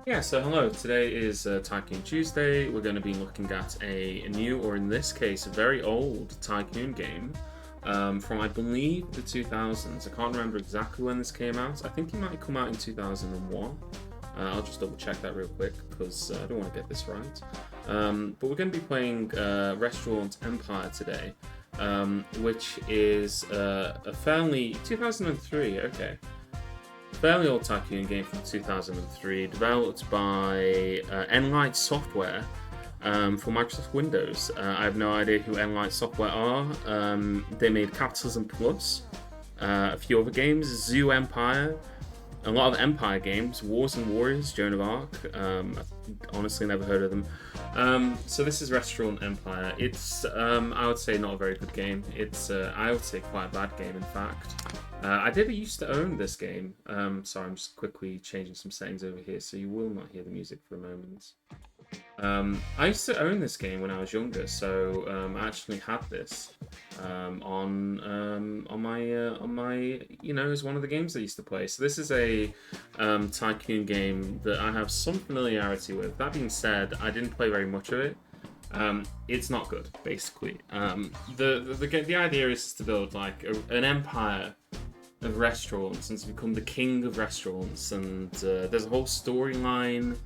Yeah, so hello. Today is Tycoon Tuesday. We're going to be looking at a new, or in this case, a very old Tycoon game from, I believe, the 2000s. I can't remember exactly when this came out. I think it might come out in 2001. I'll just double check that real quick because I don't want to get this right. But we're going to be playing Restaurant Empire today, which is a fairly 2003. Okay. Fairly old Tycoon game from 2003, developed by Enlight Software for Microsoft Windows. I have no idea who Enlight Software are. They made Capitalism Plus, a few other games, Zoo Empire, a lot of Empire games, Wars and Warriors, Joan of Arc. I honestly never heard of them. So this is Resturant Empire. It's, I would say, not a very good game. It's, I would say, quite a bad game, in fact. I did used to own this game. Sorry, I'm just quickly changing some settings over here, so you will not hear the music for a moment. I used to own this game when I was younger, so I actually had this on my it was one of the games I used to play. So this is a Tycoon game that I have some familiarity with. That being said, I didn't play very much of it. It's not good, basically. The idea is to build like an empire of restaurants and to become the king of restaurants, and there's a whole storyline.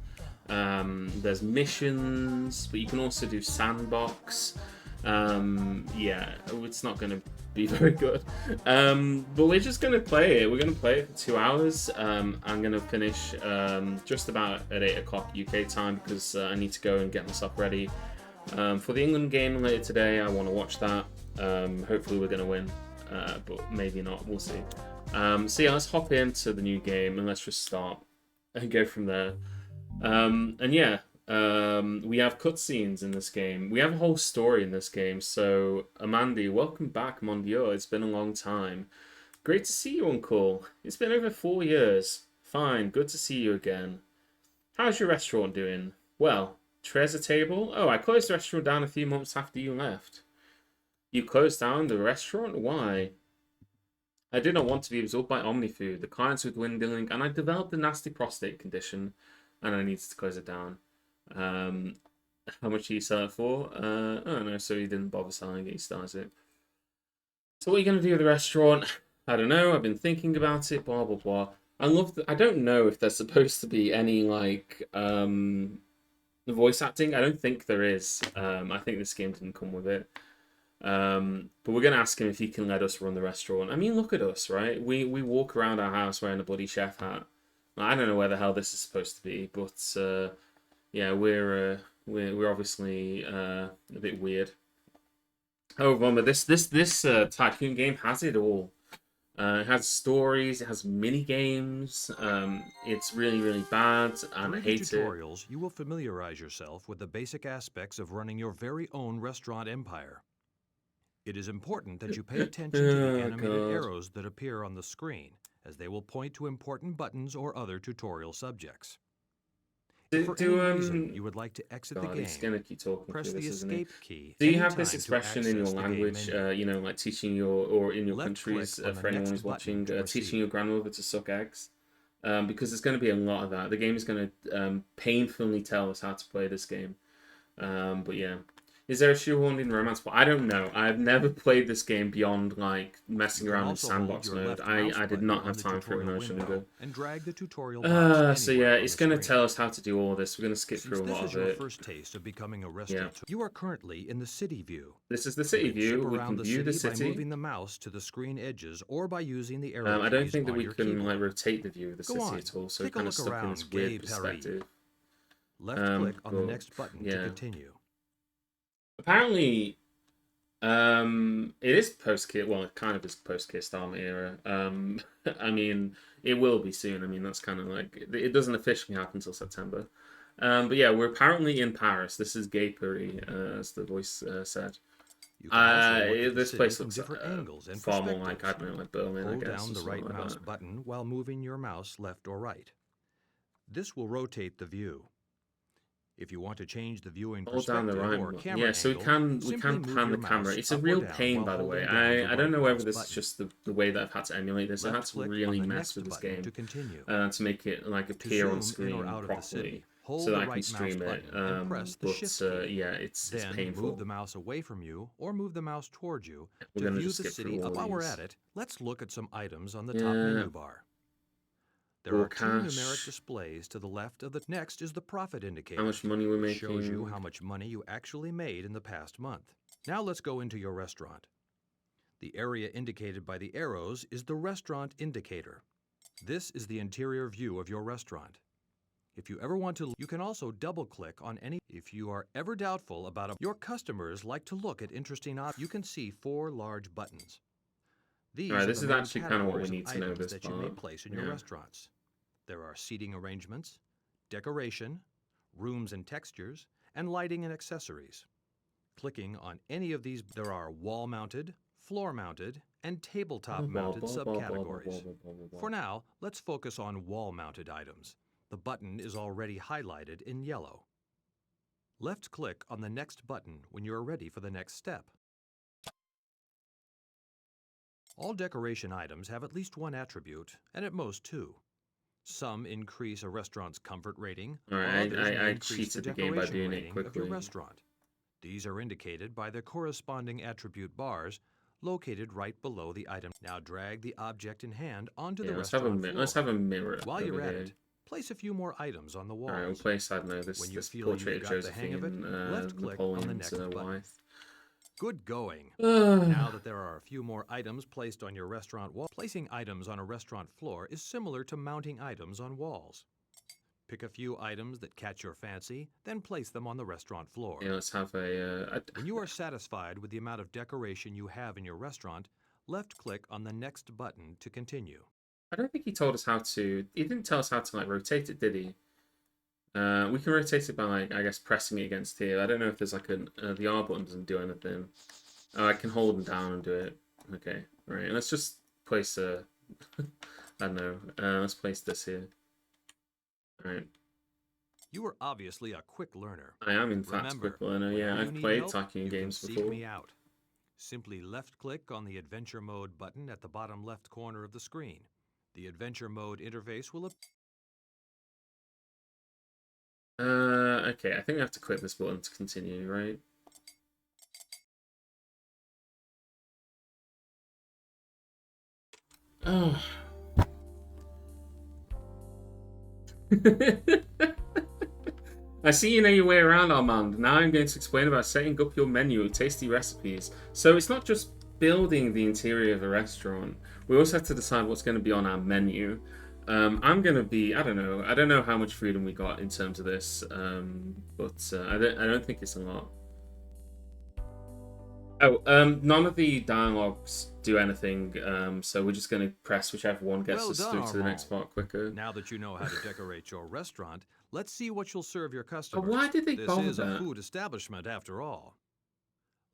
There's missions, but you can also do sandbox. Yeah, it's not going to be very good. But we're just going to play it. We're going to play it for 2 hours. I'm going to finish just about at 8 o'clock UK time because I need to go and get myself ready for the England game later today. I want to watch that. Hopefully we're going to win, but maybe not. We'll see. So yeah, let's hop into the new game and let's just start and go from there. And yeah, we have cutscenes in this game. We have a whole story in this game. So, Amandi, welcome back, mon Dieu. It's been a long time. Great to see you, Uncle. It's been over 4 years. Fine, good to see you again. How's your restaurant doing? Well, treasure table? Oh, I closed the restaurant down a few months after you left. You closed down the restaurant? Why? I did not want to be absorbed by OmniFood. The clients were dwindling, and I developed a nasty prostate condition, and I needed to close it down. How much do you sell it for? I don't know, so he didn't bother selling it, he started it. So what are you going to do with the restaurant? I don't know, I've been thinking about it, blah, blah, blah. I don't know if there's supposed to be any, like, voice acting. I don't think there is. I think this game didn't come with it. But we're going to ask him if he can let us run the restaurant. I mean, look at us, right? We walk around our house wearing a bloody chef hat. I don't know where the hell this is supposed to be, but yeah, we're obviously a bit weird. Oh, remember this Tycoon game has it all. It has stories, it has mini games. It's really bad, and I hate it. During tutorials, you will familiarize yourself with the basic aspects of running your very own restaurant empire. It is important that you pay attention to the animated arrows that appear on the screen, as they will point to important buttons or other tutorial subjects. If for any reason you would like to exit the game, he's gonna keep talking press through the this, isn't he? escape key. Do you have this expression in your language, like teaching your, or in your countries, for anyone who's watching, teaching your grandmother to suck eggs? Because there's going to be a lot of that. The game is going to painfully tell us how to play this game. But yeah. Is there a shoehorned in romance? Well, I don't know. I've never played this game beyond like messing around in sandbox mode. I did not have time for it when I was younger. And drag the tutorial box so yeah, it's going to tell us how to do all this. We're going to skip through a lot of it. This is your first taste of becoming a restaurant. Yeah. You are currently in the city view. This is the city view. We can view the city by moving the mouse to the screen edges or by using the arrow keys. I don't think that we can keyboard. like rotate the view of the city at all. So we're kind of stuck in this weird perspective. Left click on the next button to continue. Apparently, it is post-Kit. Well, it kind of is post-Kit Army era. I mean, it will be soon. I mean, that's kind of like it doesn't officially happen until September. But yeah, we're apparently in Paris. This is Gay Paris, as the voice said. This place looks far more like, I don't know, like Berlin, I guess. Hold down the right mouse button while moving your mouse left or right. This will rotate the view. If you want to change the viewing Hold down the perspective right or button. camera Yeah, so angle, we simply can move pan your the camera. mouse It's a up or real down pain, while by the way. holding down the I don't right know whether mouse this is button. just the way that I've had to emulate this. I had to Left-click on really the mess next with this button game to continue. to make it like To appear on zoom in or screen out of the city, properly, hold so the that I can right mouse stream it. button and press the Shift key. Yeah, it's Then painful. move the mouse away from you or move the mouse towards you We're to gonna view just the skip city. through all While we're these. at it, let's look at some items on the top Yeah. menu bar. There Or are two numeric cash. displays to the left of the. Next is the profit indicator. How much money we're which making. shows you how much money you actually made in the past month. Now let's go into your restaurant. The area indicated by the arrows is the restaurant indicator. This is the interior view of your restaurant. If you ever want to, you can also double-click on any. If you are ever doubtful about your customers like to look at interesting objects, you can see 4 large buttons. These Alright, are this the is main actually kind of what we categories need of to know items this that part. you may place in your restaurants. There are seating arrangements, decoration, rooms and textures, and lighting and accessories. Clicking on any of these, there are wall-mounted, floor-mounted, and tabletop-mounted subcategories. For now, let's focus on wall-mounted items. The button is already highlighted in yellow. Left-click on the next button when you are ready for the next step. All decoration items have at least one attribute, and at most 2. Some increase a restaurant's comfort rating, while others may increase the decoration rating of your restaurant. These are indicated by their corresponding attribute bars located right below the item. Now drag the object in hand onto the restaurant floor. Let's have a mirror. While you're at it, place a few more items on the walls. Alright, we'll place, I don't know, this portrait of Josephine, left-click on the next button. wife. Good going. Now that there are a few more items placed on your restaurant wall, placing items on a restaurant floor is similar to mounting items on walls. Pick a few items that catch your fancy, then place them on the restaurant floor. Yeah, let's have When you are satisfied with the amount of decoration you have in your restaurant, left-click on the next button to continue. I don't think he told us how to. He didn't tell us how to like rotate it, did he? We can rotate it by like I guess pressing it against here. I don't know if there's like the R button doesn't do anything. Oh, I can hold them down and do it. Okay, right. Let's just place a. I don't know. Let's place this here. All right. You are obviously a quick learner. I am in fact a quick learner. Yeah, I've played Tycoon games before. Seek me out. Simply left-click on the Adventure Mode button at the bottom left corner of the screen. The Adventure Mode interface will appear. Okay, I think I have to click this button to continue, right? Oh. I see you know your way around, Armand. Now I'm going to explain about setting up your menu of tasty recipes. So it's not just building the interior of a restaurant. We also have to decide what's going to be on our menu. I'm going to be, I don't know how much freedom we got in terms of this, but I don't think it's a lot. Oh, none of the dialogues do anything, so we're just going to press whichever one gets us through to the next part quicker. Now that you know how to decorate your restaurant, let's see what you'll serve your customers. Why did they bother that? This is a food establishment after all.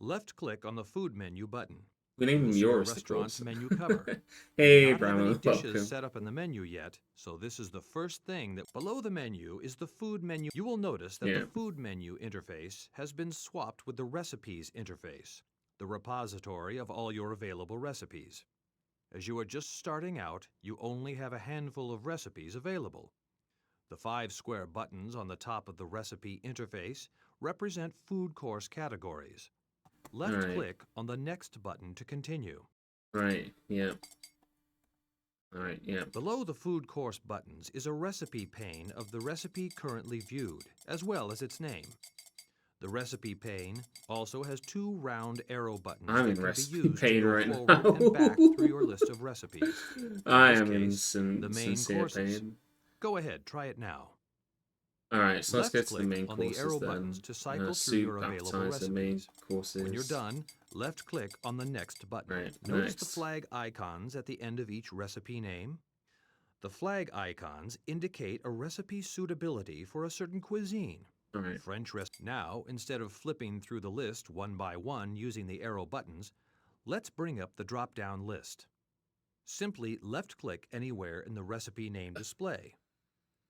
Left-click on the food menu button. We name them your restaurant's menu cover. Hey, Not have any Brahma, dishes welcome. set up in the menu yet, so this is the first thing that below the menu is the food menu. You will notice that the food menu interface has been swapped with the recipes interface, the repository of all your available recipes. As you are just starting out, you only have a handful of recipes available. The 5 square buttons on the top of the recipe interface represent food course categories. Left-click on the next button to continue. Right, yeah. Alright, yeah. Below the food course buttons is a recipe pane of the recipe currently viewed, as well as its name. The recipe pane also has 2 round arrow buttons that can be used to go forward and back through your list of recipes. I am in the main courses. Go ahead, try it now. Alright, so let's get to the main on courses the arrow then. buttons to cycle through your available recipes. Main courses. When you're done, left-click on the next button. Right, Notice the flag icons at the end of each recipe name. The flag icons indicate a recipe suitability for a certain cuisine. Right. French recipe. Now, instead of flipping through the list one by one using the arrow buttons, let's bring up the drop-down list. Simply left-click anywhere in the recipe name display.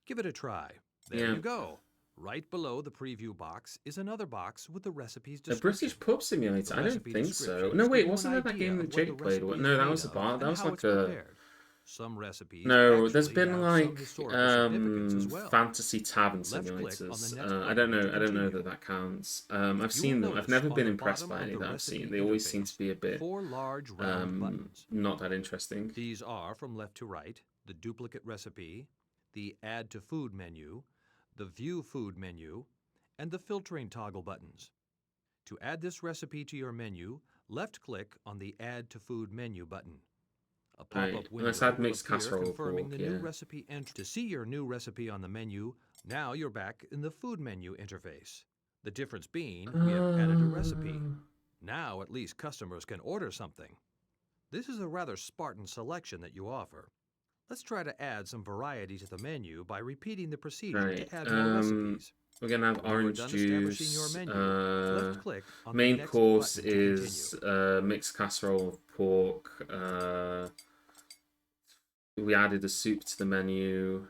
Give it a try. There you go. Right below the preview box is another box with the recipe's A description. British pub simulator? The I don't recipe think so. No, descriptions wait, give you an wasn't that idea game of that what the Jake played? recipe is No, that made was a of bar. That and was how like it's a. prepared. Some recipes No, there's actually been have some like historical significance as well. fantasy tavern Left-click on the simulators. next I button don't to know. I don't know continue. that that counts. I've You will seen them. I've notice never on been the impressed bottom by of any the that I've seen. recipe They always seem to interface be a bit 4 large round buttons. not that interesting. These are, from left to right, the duplicate recipe, the Add to Food menu, the View Food menu, and the filtering toggle buttons. To add this recipe to your menu, left-click on the Add to Food menu button. A pop-up Right, window let's add will mixed appear casserole confirming pork. the new Yeah. recipe entry. To see your new recipe on the menu, now you're back in the food menu interface. The difference being, we have added a recipe. Now at least customers can order something. This is a rather Spartan selection that you offer. Let's try to add some variety to the menu by repeating the procedure Right. to add more recipes. We're gonna have When you are orange done establishing juice. your menu, left-click on the Main next course button to is mixed casserole of pork. We added a soup to the menu.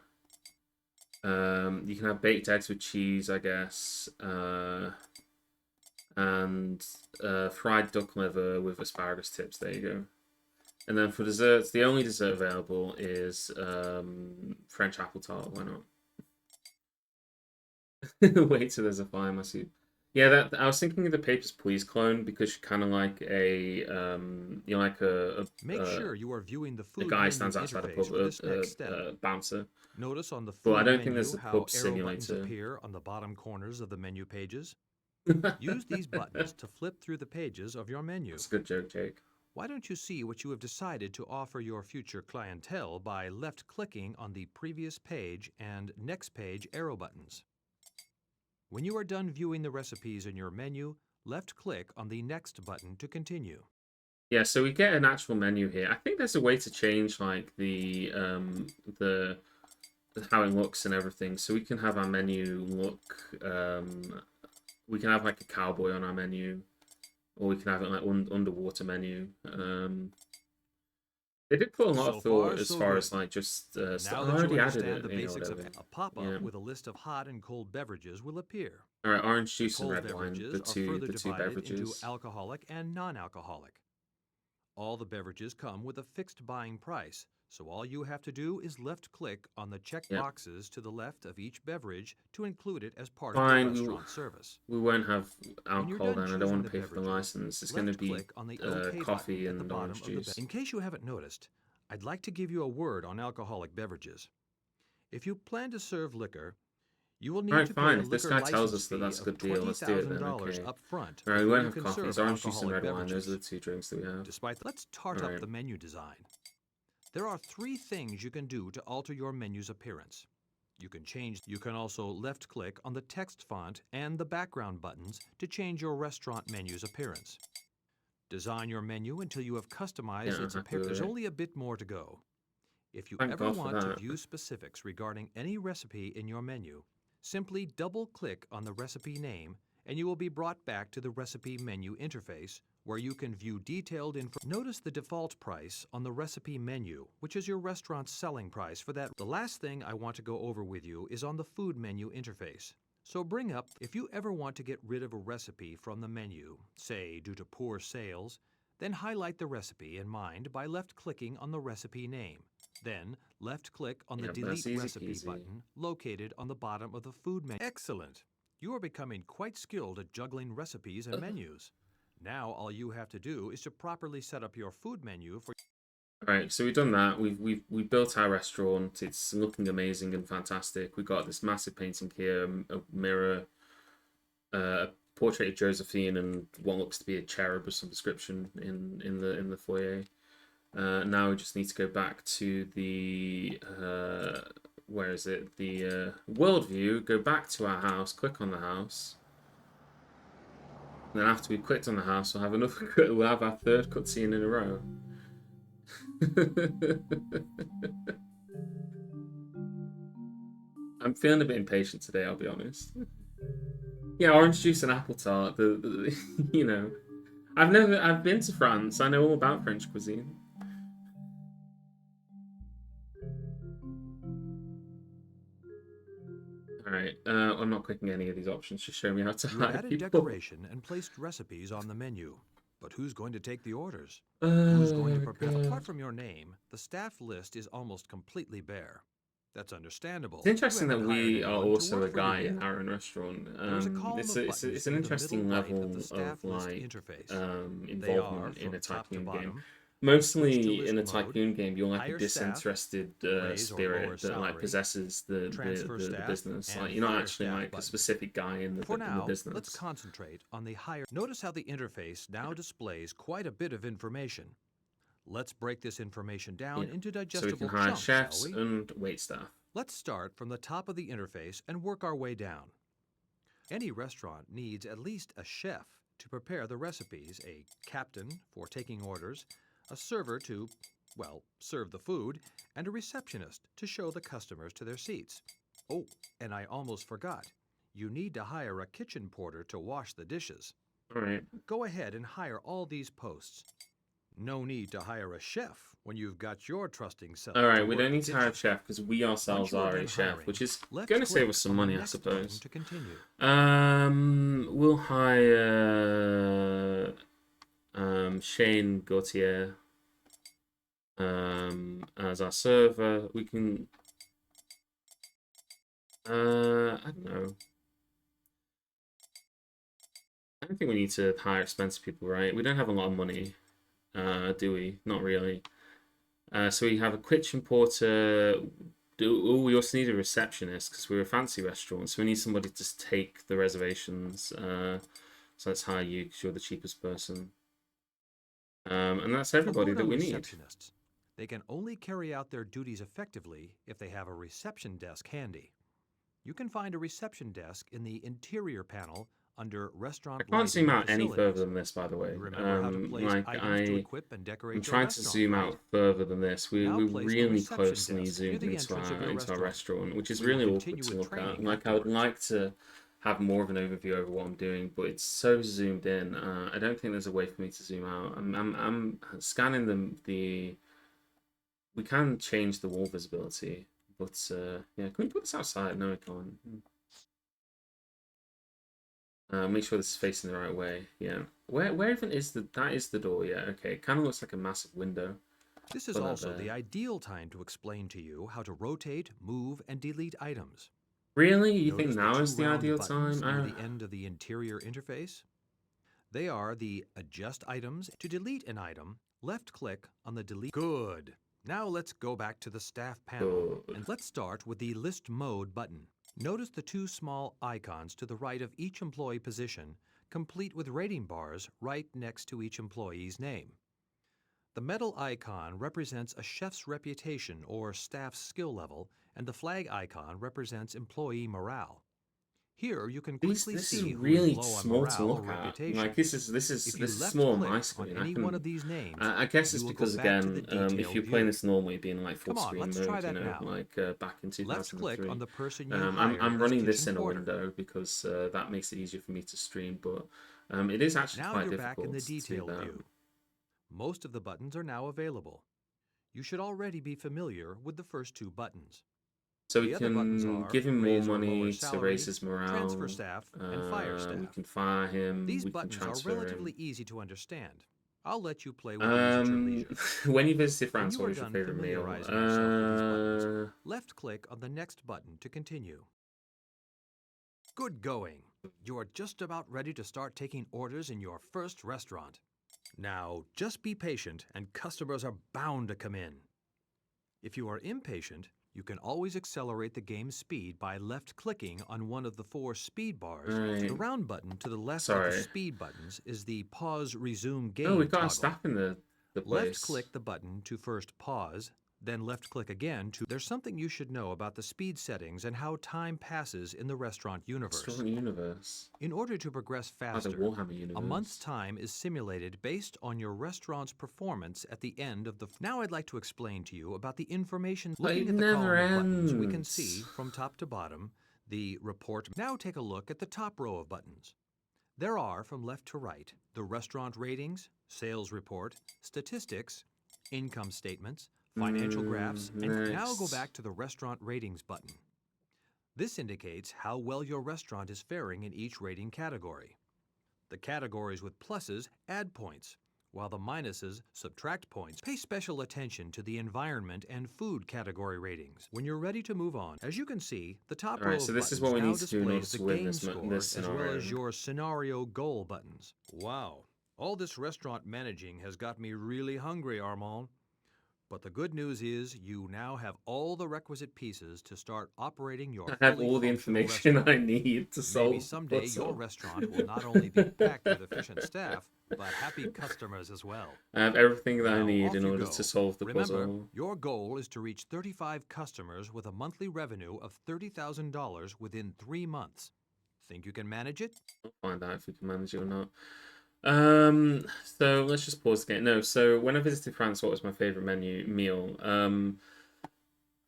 You can have baked eggs with cheese, I guess, and fried duck liver with asparagus tips. There you go. And then for desserts, the only dessert available is French apple tart. Why not? Wait till there's a fire in my soup. Yeah, that I was thinking of the Papers, Please clone because you're kind of like a you know, like Make sure you are viewing the food guy menu stands outside a interface pub, for this next step. bouncer. Notice on the But I food don't think menu there's a how pub arrow buttons simulator. appear on the bottom corners of the menu pages. Use these buttons to flip through the pages of your menu. That's a good joke, Jake. Why don't you see what you have decided to offer your future clientele by left-clicking on the previous page and next page arrow buttons? When you are done viewing the recipes in your menu, left-click on the next button to continue. Yeah, so we get an actual menu here. I think there's a way to change like the how it looks and everything. So we can have our menu look we can have like a cowboy on our menu, or we can have it like underwater menu. They did put a lot of thought as far as like just now I that you already added understand it, the basics of whatever. a pop-up Yeah. with a list of hot and cold beverages will appear. All right, orange juice and Cold red wine, beverages the are two further divided into beverages. alcoholic and non-alcoholic. All the beverages come with a fixed buying price, so all you have to do is left-click on the check boxes to the left of each beverage to include it as part of your restaurant service. We won't have alcohol then. I don't want to pay for the license. It's going to be on the OK coffee button at the and bottom orange of the juice. In case you haven't noticed, I'd like to give you a word on alcoholic beverages. If you plan to serve liquor, you will need to pay a If this liquor guy tells license us that fee that's a of good deal, let's do it then. $20,000 Okay. up front All right, we before won't you have can coffee. serve It's orange juice and alcoholic red wine. Those beverages. are the two drinks that we have. Let's tart up the menu design. There are 3 things you can do to alter your menu's appearance. You can also left-click on the text font and the background buttons to change your restaurant menu's appearance. Design your menu until you have customized its appearance. There's only a bit more to go. If you ever want to view specifics regarding any recipe in your menu, simply double-click on the recipe name and you will be brought back to the recipe menu interface where you can view detailed information. Notice the default price on the recipe menu, which is your restaurant's selling price for that. The last thing I want to go over with you is on the food menu interface. So bring up, if you ever want to get rid of a recipe from the menu, say due to poor sales, then highlight the recipe in mind by left-clicking on the recipe name. Then, left-click on the Delete Recipe button located on the bottom of the food menu. Excellent! You are becoming quite skilled at juggling recipes and menus. Now all you have to do is to properly set up your food menu for... Alright, so we've done that. We've built our restaurant. It's looking amazing and fantastic. We've got this massive painting here, a mirror, a portrait of Josephine, and what looks to be a cherub of some description in the foyer. Now we just need to go back to the where is it? The world view. Go back to our house. Click on the house. And then after we've clicked on the house, we'll have another. We'll have our third cutscene in a row. I'm feeling a bit impatient today, I'll be honest. Yeah, orange juice and apple tart. You know, I've been to France. I know all about French cuisine. All Right. I'm not clicking any of these options. Just show me how to You have hire added people. decoration and placed recipes on the menu. But who's going to take the orders? Who's going to Oh prepare? Apart god. from your name, the staff list is almost completely bare. That's It's understandable. You interesting that haven't hired we are anyone to also work a for you guy in yet. our own restaurant. There is a column of It's buttons an near the middle interesting right of level the of staff list like interface. They are, involvement in a from top to Tycoon game. bottom, switch to Mostly in list a mode, Tycoon game, you're like a hire staff, disinterested raise or lower spirit that like salary, possesses transfer the staff, business. Like and you're not fire actually staff like a buttons. specific guy in For the now, let's business. concentrate on the higher. Notice how the interface now displays quite a bit of information. Let's break this information down Yeah. into So we can digestible hire chunks, shall chefs we? and waitstaff. Let's start from the top of the interface and work our way down. Any restaurant needs at least a chef to prepare the recipes, a captain for taking orders, a server to, well, serve the food, and a receptionist to show the customers to their seats. Oh, and I almost forgot. You need to hire a kitchen porter to wash the dishes. All right. Go ahead and hire all these posts. No need to hire a chef when you've got your trusting self All to right. We work don't the need to hire a kitchen. chef because we ourselves Once you are are a done chef, hiring, which is left going to save click us some on the money, I next button suppose. to continue. We'll hire Shane Gautier as our server. We can I don't know. I don't think we need to hire expensive people, right? We don't have a lot of money, do we? Not really. So we have a kitchen porter. We also need a receptionist because we're a fancy restaurant, so we need somebody to take the reservations. So let's hire you because you're the cheapest person. And that's A everybody word that on we need. receptionists. They can only carry out their duties effectively if they have a reception desk handy. You can find a reception desk in the interior panel under I Restaurant can't zoom Lighting and out any further Facilities. than this, by the way. You remember how to place Like items to equip and I'm decorate your trying to restaurant, zoom right? out further than this. Now We're place the really reception closely desk near zoomed the entrance of your into our restaurant. restaurant, which is We will really awkward continue to with look at. training Like I would afterwards. like to have more of an overview over what I'm doing, but it's so zoomed in. I don't think there's a way for me to zoom out. I'm scanning the. We can change the wall visibility, but yeah, can we put this outside? No, we can't. Make sure this is facing the right way. Yeah. Where even is that is the door, yeah, okay. It kinda looks like a massive window. This is Put that also the there. ideal time to explain to you how to rotate, move, and delete items. Really? You think Notice the now two is the round ideal buttons time? near Oh, the end of the interior interface. They are the Adjust Items. To delete an item, left-click on the Delete. Good. Now let's go back to the staff panel, good. and let's start with the List Mode button. Notice the two small icons to the right of each employee position, complete with rating bars right next to each employee's name. The metal icon represents a chef's reputation or staff's skill level, and the flag icon represents employee morale. Here you can quickly This is see who is really low on small to morale or look at. reputation. Like this If you is small on my left-click on screen. I any one of can these names, I guess it's you will go because back to the again, if detailed you're playing view. this normally being like full Come on, screen let's try mode, you that know, now. like back in Left-click 2003. on the person you hired I'm as running this kitchen in a porter. window because that makes it easier for me to stream, but it is actually Now quite you're back in difficult the to do detailed that. view. Most of the buttons are now available. You should already be familiar with the first two buttons. So we The other buttons can are give him more raise or lower money to raise salary, his transfer morale. staff, and fire We staff. can fire him. These We can buttons are transfer relatively him. easy to understand. I'll let you play with these at your leisure. When you visited When France, you what are was your done favorite meal? familiarizing yourself with these buttons, left-click on the next button to continue. Good going. You are just about ready to start taking orders in your first restaurant. Now, just be patient and customers are bound to come in. If you are impatient, you can always accelerate the game's speed by left-clicking on one of the four speed bars. Right. The round button to the left of Sorry. the speed buttons is the Pause Resume Game Oh, we've got a toggle. staff in the place. Left-click the button to first pause, then left-click again to... There's something you should know about the speed settings and how time passes in the restaurant universe. Restaurant universe. In order to progress Like faster, the Warhammer universe. a month's time is simulated based on your restaurant's performance at the end of the... Now I'd like to explain to you about the information. Looking it at the column never of buttons, we can ends. see from top to bottom the report. Now take a look at the top row of buttons. There are, from left to right, the restaurant ratings, sales report, statistics, income statements, financial graphs, and now go next. back to the restaurant ratings button. This indicates how well your restaurant is faring in each rating category. The categories with pluses add points, while the minuses subtract points. Pay special attention to the environment and food category ratings. When you're ready to move on, as you can see, the top row Alright, so of this is buttons what we now need to do in order displays the to win game this score as well scenario. as your scenario goal buttons. Wow, all this restaurant managing has got me really hungry, Armand. But the good news is you now have all the requisite pieces to start operating your I have fully all the functional information restaurant. I need to Maybe solve the someday your puzzle. restaurant will not only be packed with efficient staff, but happy customers as well. I have everything that I Now, need off in you order go. to solve the Remember, puzzle. your goal is to reach 35 customers with a monthly revenue of $30,000 within 3 months. Think you can manage it? I'll find out if we can manage it or not. So let's just pause again. No, so when I visited France, what was my favorite meal?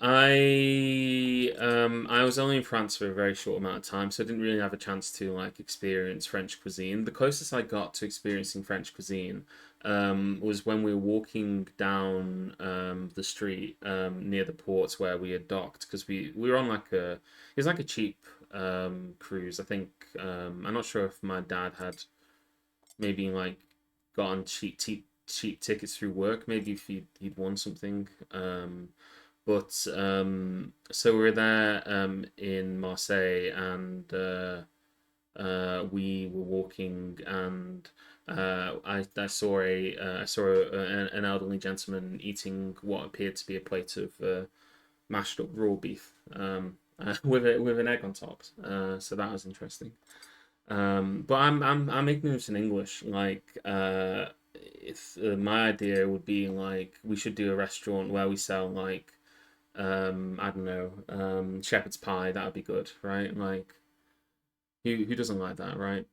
I was only in France for a very short amount of time, so I didn't really have a chance to like experience French cuisine. The closest I got to experiencing French cuisine was when we were walking down the street near the ports where we had docked because we were on like a it was like a cheap cruise. I think I'm not sure if my dad had maybe like gotten cheap tickets through work. Maybe if he'd won something. But so we were there in Marseille, and we were walking, and I saw an elderly gentleman eating what appeared to be a plate of mashed up raw beef with an egg on top. So that was interesting. But I'm ignorant in English. Like, if my idea would be like we should do a restaurant where we sell like I don't know, shepherd's pie. That would be good, right? Like, who doesn't like that, right?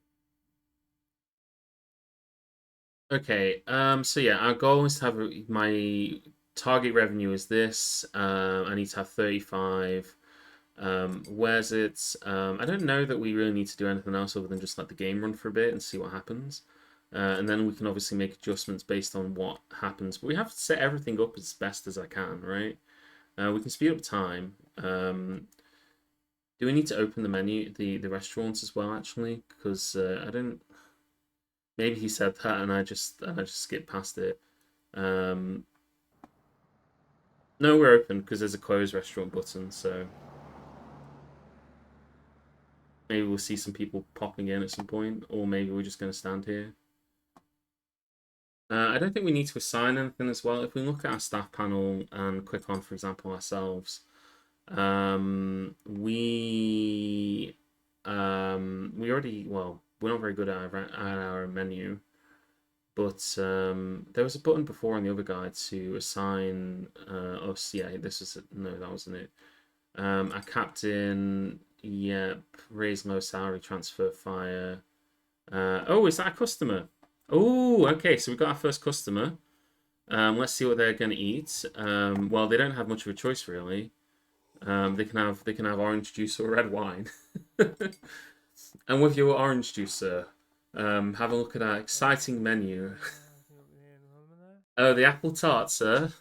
Okay. So yeah, our goal is to have my target revenue is this. I need to have 35. Where's it? I don't know that we really need to do anything else other than just let the game run for a bit and see what happens. And then we can obviously make adjustments based on what happens. But we have to set everything up as best as I can, right? We can speed up time. Do we need to open the menu, the restaurants as well, actually? Because I don't. Maybe he said that, and I just skipped past it. Um, no, we're open because there's a close restaurant button, so maybe we'll see some people popping in at some point, or maybe we're just going to stand here. I don't think we need to assign anything as well. If we look at our staff panel and click on, for example, ourselves, we already we're not very good at our menu, but there was a button before on the other guide to assign us. Yeah, this is no, that wasn't it. Our captain, yep, raise low salary, transfer fire. Oh, is that a customer? Oh, okay, so we got our first customer. Let's see what they're going to eat. Well, they don't have much of a choice really. They can have orange juice or red wine. And with your orange juice, sir, have a look at our exciting menu. Oh, the apple tart, sir.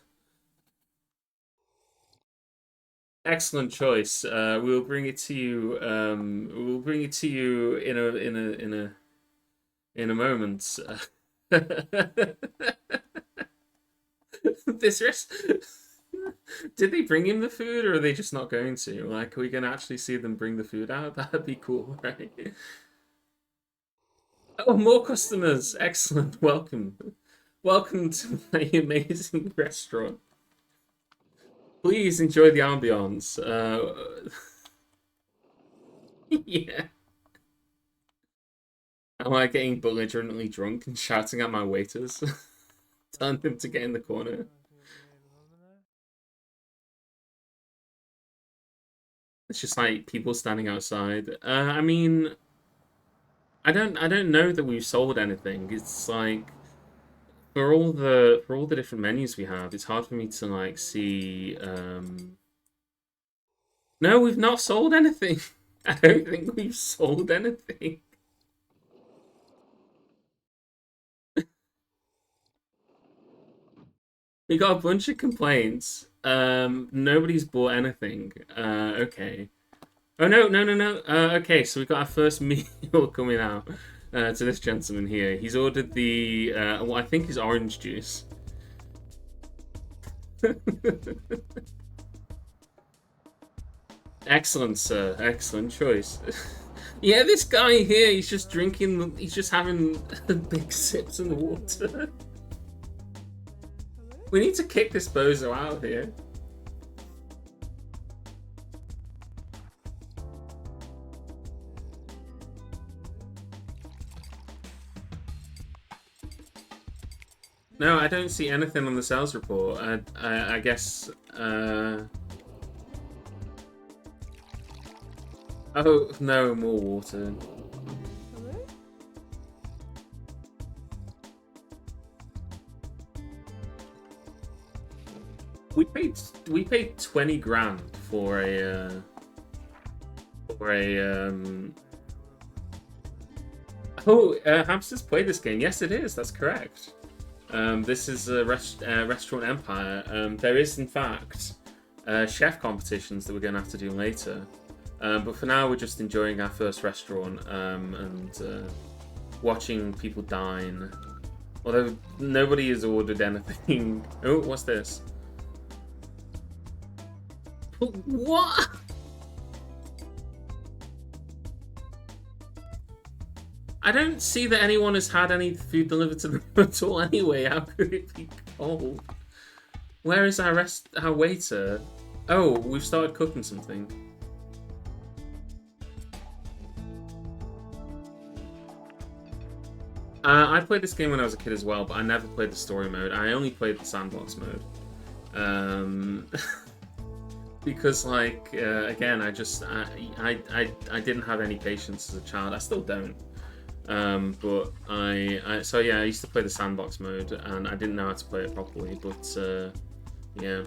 Excellent choice. We'll bring it to you. We'll bring it to you in a moment. This rest. Did they bring him the food, or are they just not going to? Like, are we gonna actually see them bring the food out? That'd be cool, right? Oh, more customers! Excellent. Welcome, welcome to my amazing restaurant. Please enjoy the ambiance. Yeah. Am I getting belligerently drunk and shouting at my waiters, telling them to get in the corner? It's just like people standing outside. I mean, I don't know that we've sold anything. It's like for all the different menus we have, it's hard for me to like see. No, we've not sold anything. I don't think we've sold anything. We got a bunch of complaints. Nobody's bought anything. Okay. Oh no, no, no, no. Okay, so we've got our first meal coming out to this gentleman here. He's ordered the what I think is orange juice. Excellent, sir. Excellent choice. Yeah, this guy here, he's just drinking. He's just having big sips of the water. We need to kick this bozo out here. No, I don't see anything on the sales report. I guess. Oh no, more water. We paid 20 grand for a. Oh, Hamster's played this game. Yes, it is. That's correct. This is a Restaurant Empire. There is, in fact, chef competitions that we're going to have to do later. But for now, we're just enjoying our first restaurant and watching people dine. Although nobody has ordered anything. Oh, what's this? What? I don't see that anyone has had any food delivered to them at all anyway. How could it be cold? Where is our waiter? Oh, we've started cooking something. I played this game when I was a kid as well, but I never played the story mode. I only played the sandbox mode. Because, like, again, I didn't have any patience as a child. I still don't. But so yeah, I used to play the sandbox mode, and I didn't know how to play it properly. But yeah.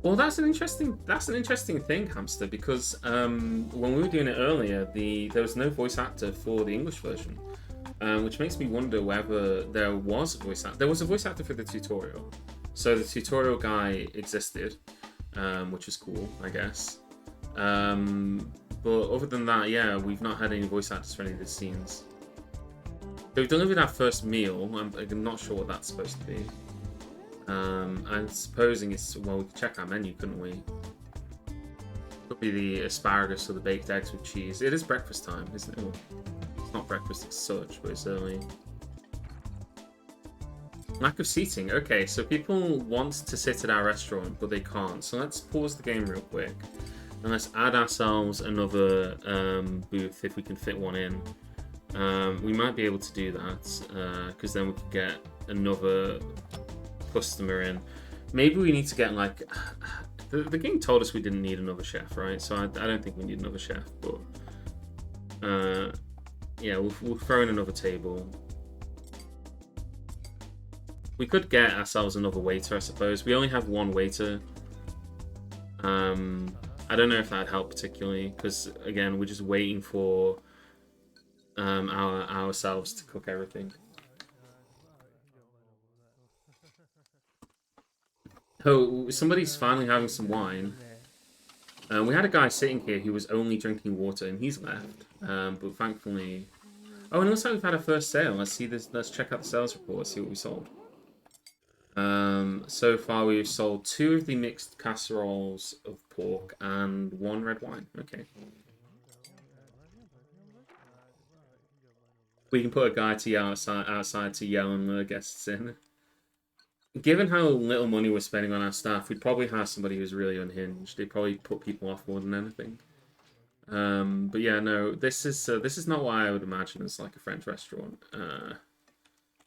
Well, that's an interesting thing, Hamster, because when we were doing it earlier, there was no voice actor for the English version, which makes me wonder whether there was a voice actor. There was a voice actor for the tutorial, so the tutorial guy existed, which is cool, I guess. But other than that, yeah, we've not had any voice actors for any of the scenes. We've delivered our first meal. I'm not sure what that's supposed to be. I'm supposing it's, well, we could check our menu, couldn't we? Could be the asparagus or the baked eggs with cheese. It is breakfast time, isn't it? It's not breakfast as such, but it's early. Lack of seating. Okay, so people want to sit at our restaurant, but they can't. So let's pause the game real quick. And let's add ourselves another booth if we can fit one in. We might be able to do that, because then we could get another customer in. Maybe we need to get, like, the game told us we didn't need another chef, right? So I don't think we need another chef, but yeah, we'll throw in another table. We could get ourselves another waiter, I suppose. We only have one waiter. I don't know if that'd help particularly, because again, we're just waiting for ourselves to cook everything. Oh, somebody's finally having some wine. We had a guy sitting here who was only drinking water, and he's left. But thankfully, oh, and also we've had our first sale. Let's see this. Let's check out the sales report. Let's see what we sold. So far we've sold 2 of the mixed casseroles of pork and 1 red wine. Okay. We can put a guy to yell outside to yell and lure guests in. Given how little money we're spending on our staff, we'd probably hire somebody who's really unhinged. They'd probably put people off more than anything. But yeah, no, this is not what I would imagine as like a French restaurant.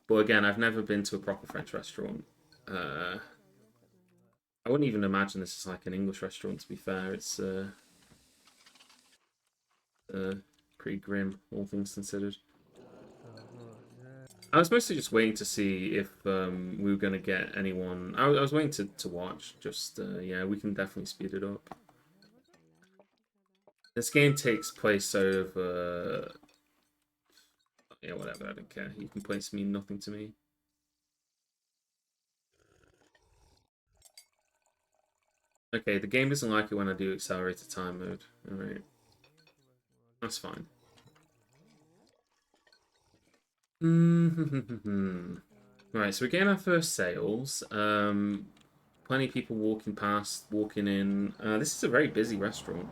But again, I've never been to a proper French restaurant. I wouldn't even imagine this is like an English restaurant. To be fair, it's pretty grim, all things considered. I was mostly just waiting to see if we were going to get anyone. I was waiting to watch. Just, yeah, we can definitely speed it up. This game takes place over... yeah, whatever, I don't care. You can place mean nothing to me. Okay, the game doesn't like it when I do accelerated time mode. Alright. That's fine. Right, so we're getting our first sales. Plenty of people walking past, walking in. This is a very busy restaurant.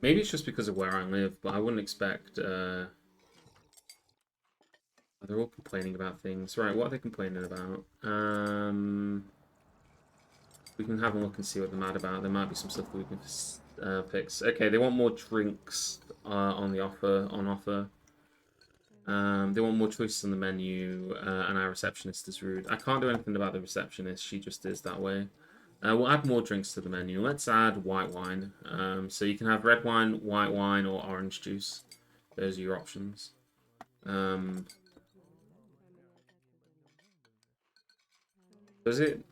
Maybe it's just because of where I live, but I wouldn't expect... they're all complaining about things. Right, what are they complaining about? We can have a look and see what they're mad about. There might be some stuff that we can fix. Okay, they want more drinks on offer. They want more choices on the menu, and our receptionist is rude. I can't do anything about the receptionist. She just is that way. We'll add more drinks to the menu. Let's add white wine. So you can have red wine, white wine, or orange juice. Those are your options. Does it?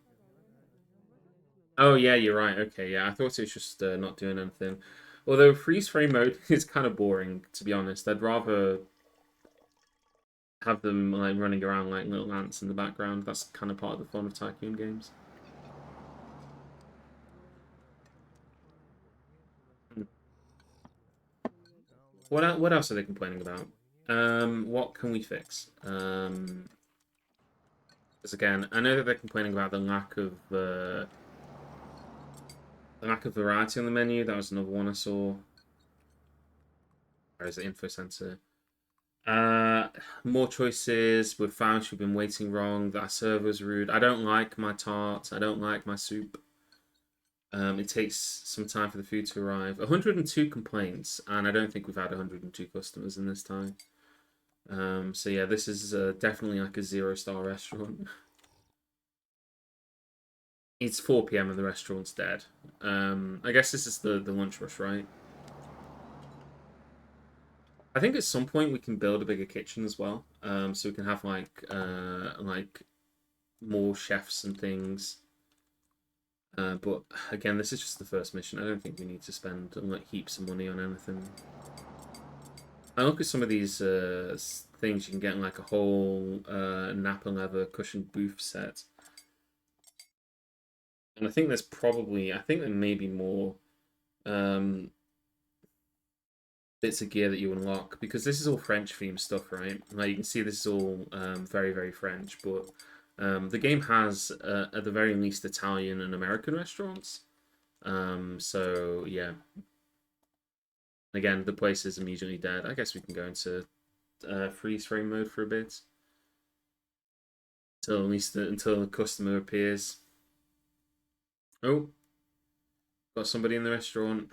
Oh, yeah, you're right. Okay, yeah, I thought it was just not doing anything. Although freeze frame mode is kind of boring, to be honest. I'd rather have them like running around like little ants in the background. That's kind of part of the fun of Tycoon games. What else are they complaining about? What can we fix? Because again, I know that they're complaining about the lack of variety on the menu. That was another one I saw. Where is the info center? More choices. We've found we've been waiting wrong. That server's rude. I don't like my tart. I don't like my soup. It takes some time for the food to arrive. 102 complaints, and I don't think we've had 102 customers in this time. So yeah, this is definitely like a 0-star restaurant. It's 4 p.m. and the restaurant's dead. I guess this is the lunch rush, right? I think at some point we can build a bigger kitchen as well, so we can have like more chefs and things. But again, this is just the first mission. I don't think we need to spend like heaps of money on anything. I look at some of these things you can get in like a whole Napa leather cushion booth set, and I think I think there may be more um, bits of gear that you unlock because this is all French themed stuff, right? Like you can see, this is all very very French, but the game has at the very least Italian and American restaurants. So yeah, again, the place is immediately dead. I guess we can go into freeze frame mode for a bit until at least until the customer appears. Oh, got somebody in the restaurant.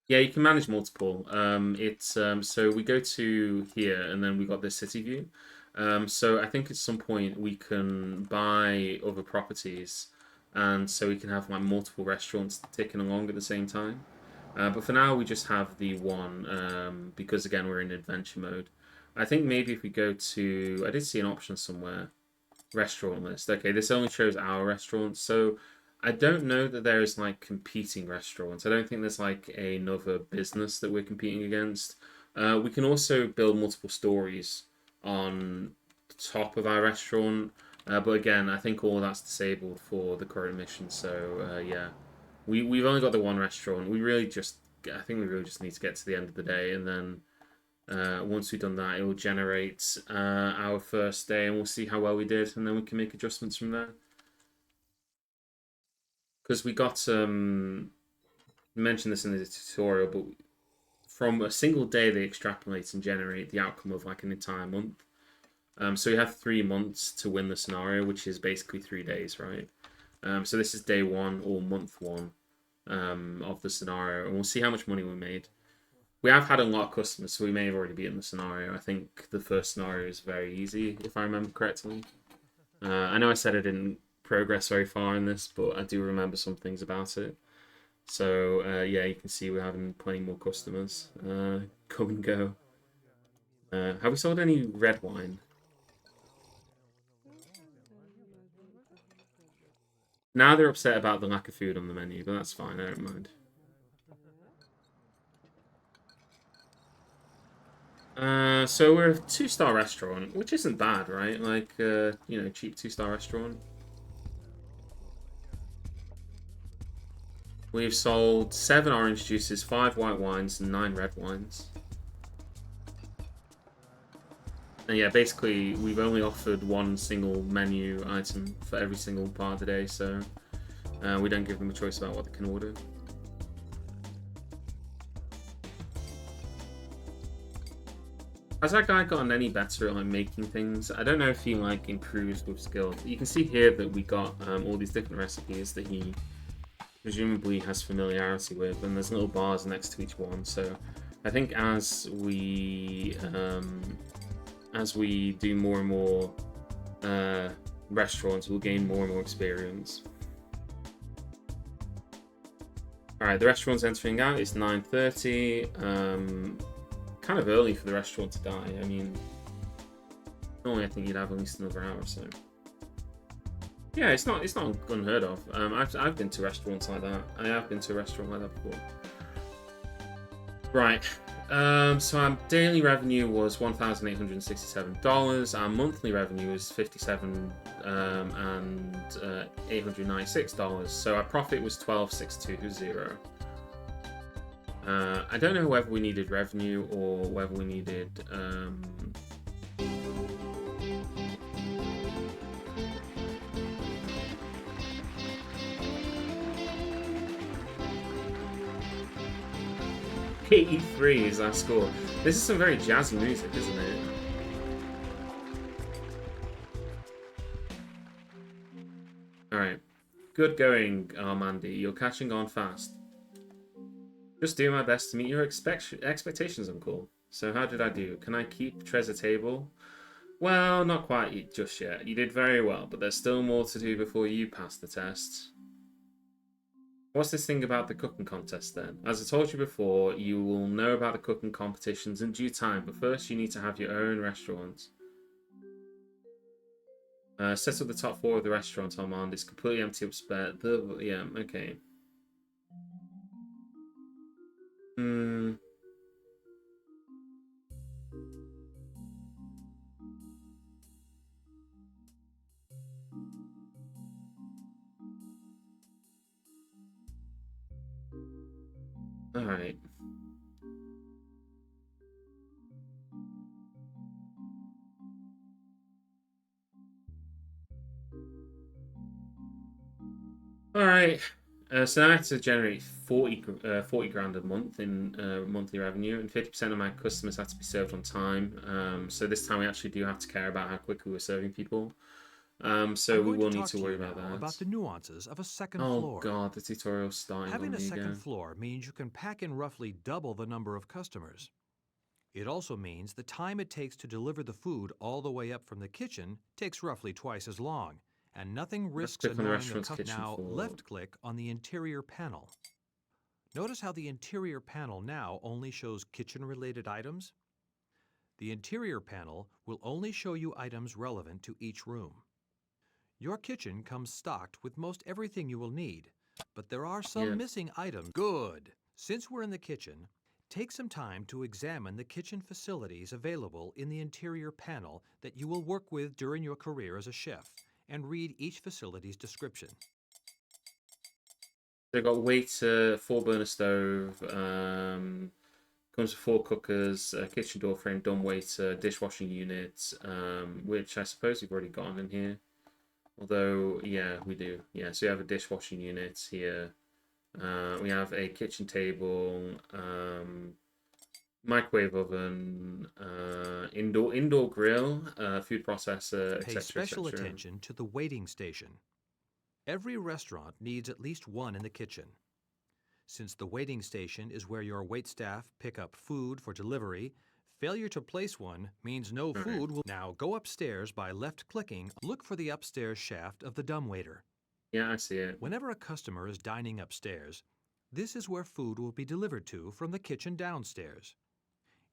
Yeah, you can manage multiple. It's so we go to here and then we got this city view. So I think at some point we can buy other properties, and so we can have like multiple restaurants ticking along at the same time. But for now we just have the one because again we're in adventure mode. I think maybe if we go to, I did see an option somewhere, restaurant list. Okay, this only shows our restaurants, so I don't know that there is like competing restaurants. I don't think there's like another business that we're competing against. We can also build multiple stories on top of our restaurant, but again, I think all that's disabled for the current mission. So yeah, we've only got the one restaurant. I think we really just need to get to the end of the day, and then once we've done that, it will generate our first day, and we'll see how well we did, and then we can make adjustments from there. Because we got mentioned this in the tutorial, but from a single day they extrapolate and generate the outcome of like an entire month. So we have 3 months to win the scenario, which is basically 3 days, right? So this is day one or month one of the scenario, and we'll see how much money we made. We have had a lot of customers, so we may have already beaten the scenario. I think the first scenario is very easy, if I remember correctly. I know I said I didn't progress very far in this, but I do remember some things about it. So yeah, you can see we're having plenty more customers come and go. Have we sold any red wine? Now they're upset about the lack of food on the menu, but that's fine. I don't mind. So we're a 2-star restaurant, which isn't bad, right? Like, cheap 2-star restaurant. We've sold 7 orange juices, 5 white wines, and 9 red wines. And yeah, basically, we've only offered one single menu item for every single part of the day, so we don't give them a choice about what they can order. Has that guy gotten any better at like making things? I don't know if he like improves with skill. You can see here that we got all these different recipes that he presumably has familiarity with, and there's little bars next to each one. So I think as we do more and more restaurants, we'll gain more and more experience. All right, the restaurant's entering out. It's 9:30. Kind of early for the restaurant to die. I mean, normally I think you'd have at least another hour or so. Yeah, it's not unheard of. I've been to restaurants like that. I have been to a restaurant like that before. Right. So our daily revenue was $1,867. Our monthly revenue was $57 and $896. So our profit was $12,620. I don't know whether we needed revenue or whether we needed $83 is our score. This is some very jazzy music, isn't it? Alright. Good going, Armandi. You're catching on fast. Just doing my best to meet your expectations, Uncle. So how did I do? Can I keep treasure table? Well, not quite just yet. You did very well, but there's still more to do before you pass the test. What's this thing about the cooking contest then? As I told you before, you will know about the cooking competitions in due time, but first you need to have your own restaurant. Set up the top floor of the restaurant, Armand. It's completely empty of spare. Yeah, okay. Hmm. All right. All right. So now I have to generate 40 grand a month in monthly revenue, and 50% of my customers have to be served on time. So this time we actually do have to care about how quickly we're serving people. So we will need to worry about that. About the nuances of a second Oh floor. god, the tutorial's starting Having on a me second again. floor means you can pack in roughly double the number of customers. It also means the time it takes to deliver the food all the way up from the kitchen takes roughly twice as long, and nothing Let's risks click on the annoying a restaurant's customer. kitchen Now, floor. left-click on the interior panel. Notice how the interior panel now only shows kitchen-related items? The interior panel will only show you items relevant to each room. Your kitchen comes stocked with most everything you will need, but there are some missing items. Good! Since we're in the kitchen, take some time to examine the kitchen facilities available in the interior panel that you will work with during your career as a chef, and read each facility's description. They've got waiter, 4-burner stove, comes with 4 cookers, a kitchen door frame, dumb waiter, dishwashing unit, which I suppose we've already gotten in here. Although, yeah, we do. Yeah, so we have a dishwashing unit here. We have a kitchen table, microwave oven, indoor grill, food processor, Pay etc., special etc. attention to the waiting station. Every restaurant needs at least one in the kitchen. Since the waiting station is where your waitstaff pick up food for delivery, failure to place one means no food will. Now go upstairs by left-clicking. Look for the upstairs shaft of the dumbwaiter. Yeah, I see it. Whenever a customer is dining upstairs, this is where food will be delivered to from the kitchen downstairs.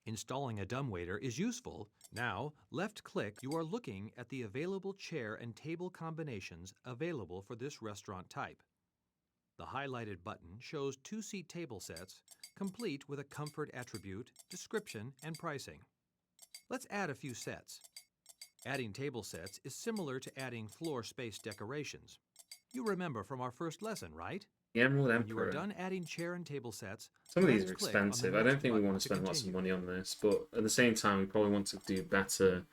Installing a dumbwaiter is useful. Now, left-click, you are looking at the available chair and table combinations available for this restaurant type. The highlighted button shows 2-seat table sets, complete with a comfort attribute, description, and pricing. Let's add a few sets. Adding table sets is similar to adding floor space decorations. You remember from our first lesson, right? The Emerald When you are Emperor. done adding chair and table sets, Some of these are left-click on the expensive. I next don't think we button want to to spend lots of continue. money on this, but at the same time, we probably want to do better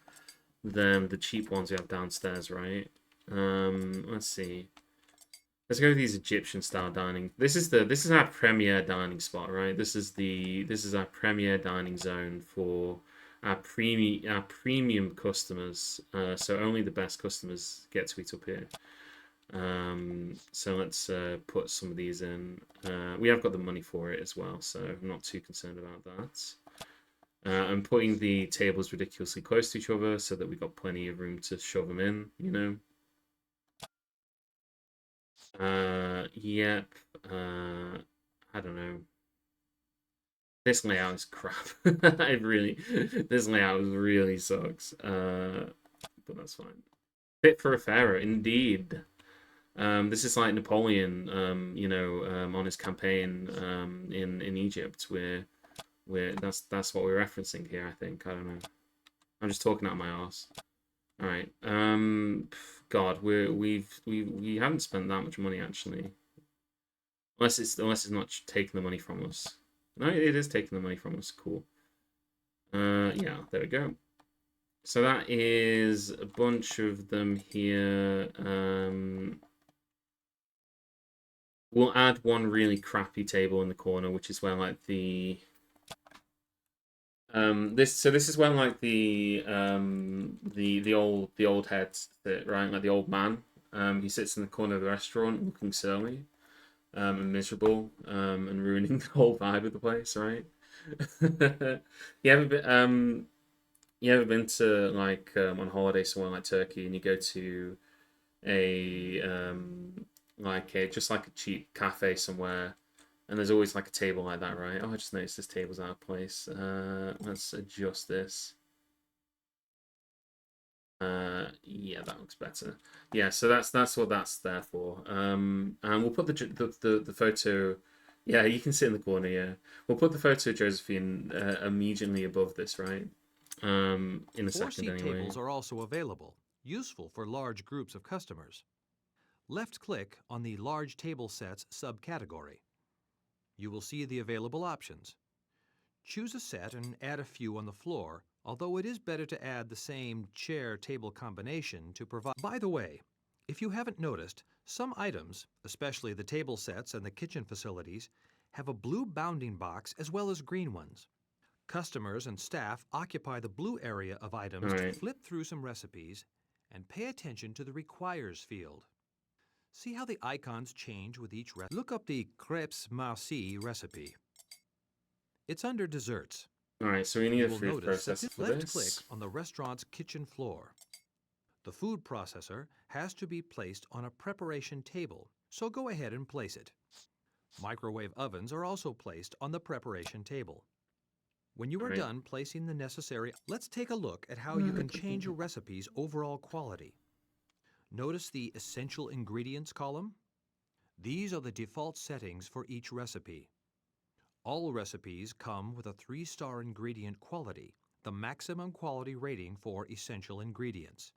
than the cheap ones we have downstairs, right? Let's see. Let's go with these Egyptian style dining. This is our premier dining spot, right? This is our premier dining zone for our premium customers. So only the best customers get to eat up here. So let's put some of these in. We have got the money for it as well, so I'm not too concerned about that. I'm putting the tables ridiculously close to each other so that we've got plenty of room to shove them in, you know. Yep. I don't know. This layout is crap. This layout really sucks. But that's fine. Fit for a pharaoh, indeed. This is like Napoleon, on his campaign in Egypt, where that's what we're referencing here. I think I don't know. I'm just talking out my arse. All right. God, we haven't spent that much money actually, unless it's not taking the money from us. No, it is taking the money from us. Cool. Yeah, there we go. So that is a bunch of them here. We'll add one really crappy table in the corner, which is where like this is where like the old heads sit, right? Like the old man. He sits in the corner of the restaurant looking surly, and miserable, and ruining the whole vibe of the place, right? you ever been you ever been to like on holiday somewhere like Turkey and you go to a just like a cheap cafe somewhere and there's always like a table like that, right? Oh, I just noticed this table's out of place. Let's adjust this. Yeah, that looks better. Yeah, so that's what that's there for. And we'll put the photo. Yeah, you can sit in the corner. Yeah, we'll put the photo of Josephine immediately above this, right? In a second, Four-seat anyway. tables are also available, useful for large groups of customers. Left-click on the Large Table Sets subcategory. You will see the available options. Choose a set and add a few on the floor, although it is better to add the same chair-table combination to provide. By the way, if you haven't noticed, some items, especially the table sets and the kitchen facilities, have a blue bounding box as well as green ones. Customers and staff occupy the blue area of All items to right. flip through some recipes and pay attention to the Requires field. See how the icons change with each recipe? Look up the crepes marci recipe. It's under desserts. All right. So we need You a will food notice that processor for left-click this. on the restaurant's kitchen floor. The food processor has to be placed on a preparation table, so go ahead and place it. Microwave ovens are also placed on the preparation table. When you All are right. done placing the necessary, let's take a look at how you can change a recipe's overall quality. Notice the Essential Ingredients column? These are the default settings for each recipe. All recipes come with a 3-star ingredient quality, the maximum quality rating for essential ingredients.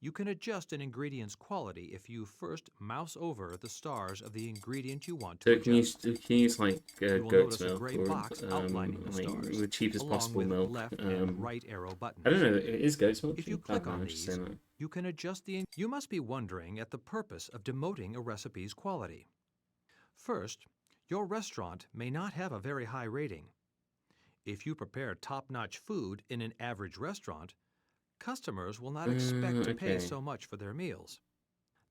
You can adjust an ingredient's quality if you first mouse over the stars of the ingredient you want to So adjust. can you use like You will goat's notice a milk gray or box outlining the like stars, the cheapest along possible with milk? left and right arrow I don't buttons. know. Is goat's milk If you cheap? I don't click know. on I'm just these, saying that. you can adjust the. You must be wondering at the purpose of demoting a recipe's quality. First, your restaurant may not have a very high rating. If you prepare top-notch food in an average restaurant, customers will not expect to pay Okay. so much for their meals.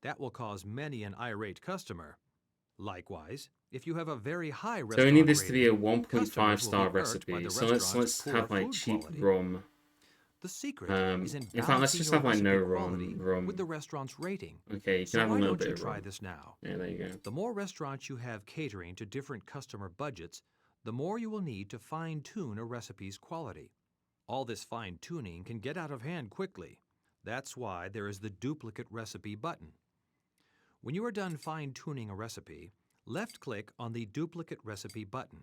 That will cause many an irate customer. Likewise, if you have a very high So we need restaurant this to be a rating, 1.5 customers will be star irked by recipe. the So restaurant's let's poor have like food cheap quality. rum. The secret is in In fact, let's balancing just your have like no recipe quality rum. with the restaurant's rating. Okay, you can So have a why little don't bit you of try rum. this now? Yeah, there you go. The more restaurants you have catering to different customer budgets, the more you will need to fine-tune a recipe's quality. All this fine-tuning can get out of hand quickly. That's why there is the duplicate recipe button. When you are done fine-tuning a recipe, left-click on the duplicate recipe button.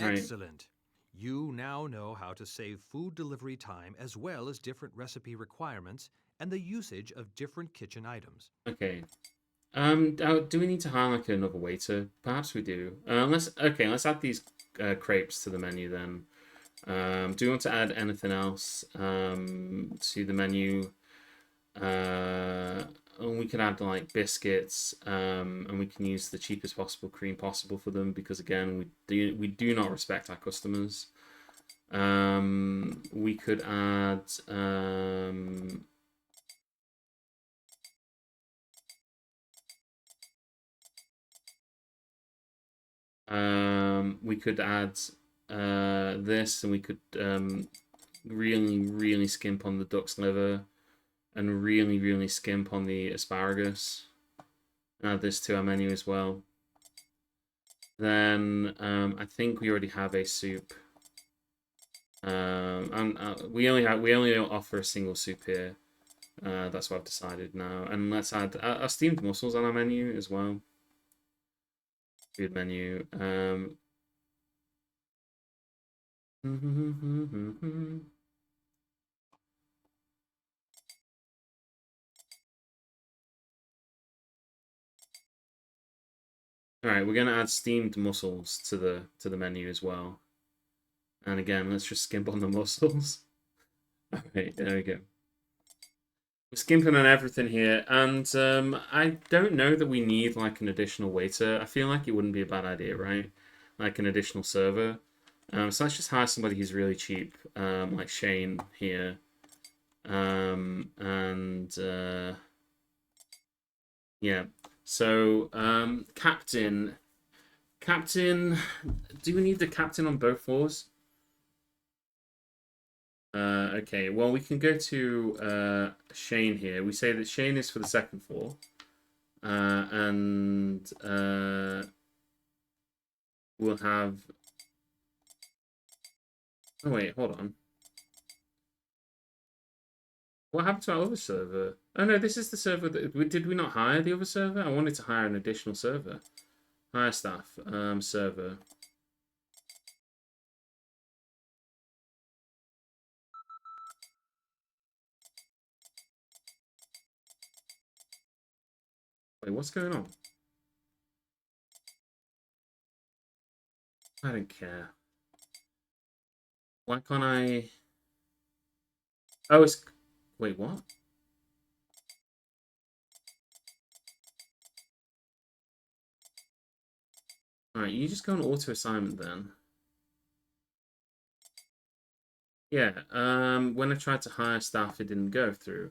All right. Excellent! You now know how to save food delivery time as well as different recipe requirements and the usage of different kitchen items. Okay. Do we need to hire like another waiter? Perhaps we do. Let's add these crepes to the menu then. Do you want to add anything else to the menu? And we can add like biscuits, and we can use the cheapest possible cream possible for them because again, we do not respect our customers. We could add we could add this, and we could really skimp on the duck's liver, and really skimp on the asparagus. Add this to our menu as well. Then I think we already have a soup. We only offer a single soup here. That's what I've decided now. And let's add our steamed mussels on our menu as well. Food menu. All right, we're gonna add steamed mussels to the menu as well. And again, let's just skimp on the mussels. All right, there we go. We're skimping on everything here, and I don't know that we need like an additional waiter. I feel like it wouldn't be a bad idea, right? Like an additional server. So let's just hire somebody who's really cheap, like Shane here. Yeah. So captain, do we need the captain on both floors? Okay, well, we can go to Shane here. We say that Shane is for the second floor. And we'll have... Oh, wait, hold on. What happened to our other server? Oh, no, this is the server that... Did we not hire the other server? I wanted to hire an additional server. Hire staff. Server. Wait, what's going on? I don't care. Why can't I... Oh, it's... Wait, what? Alright, you just go on auto assignment then. Yeah, when I tried to hire staff, it didn't go through.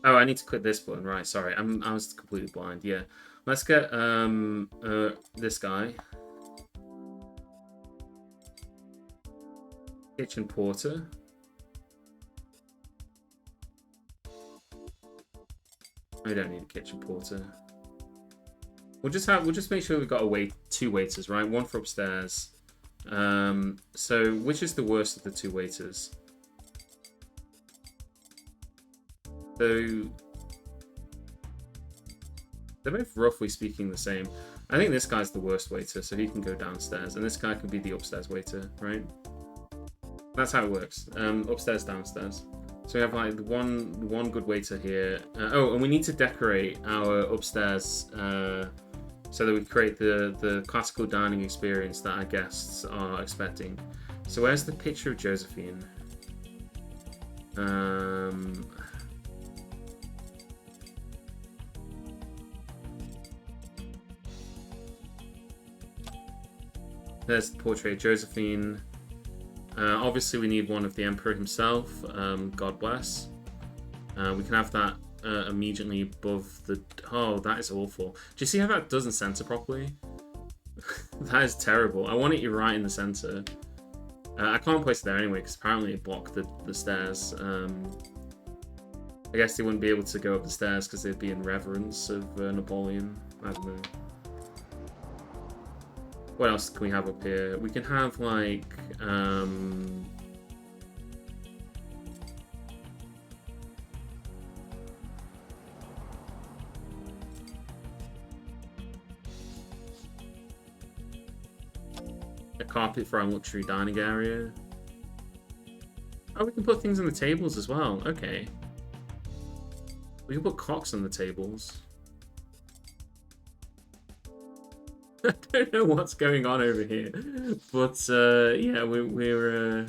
Oh, I need to click this button. Right, sorry. I was completely blind. Yeah. Let's get this guy. Kitchen porter. We don't need a kitchen porter. We'll just make sure we've got two waiters, right? One for upstairs. So which is the worst of the two waiters? So they're both roughly speaking the same. I think this guy's the worst waiter, so he can go downstairs, and this guy can be the upstairs waiter, right? That's how it works. Upstairs, downstairs. So we have like one good waiter here. Oh, and we need to decorate our upstairs so that we create the classical dining experience that our guests are expecting. So where's the picture of Josephine? There's the portrait of Josephine. Obviously, we need one of the Emperor himself. God bless. We can have that immediately above the... Oh, that is awful. Do you see how that doesn't center properly? That is terrible. I want it right in the center. I can't place it there anyway, because apparently it blocked the stairs. I guess they wouldn't be able to go up the stairs because they'd be in reverence of Napoleon. I don't know. What else can we have up here? We can have, like... carpet for our luxury dining area. Oh, we can put things on the tables as well. Okay. We can put clocks on the tables. I don't know what's going on over here, but yeah, we're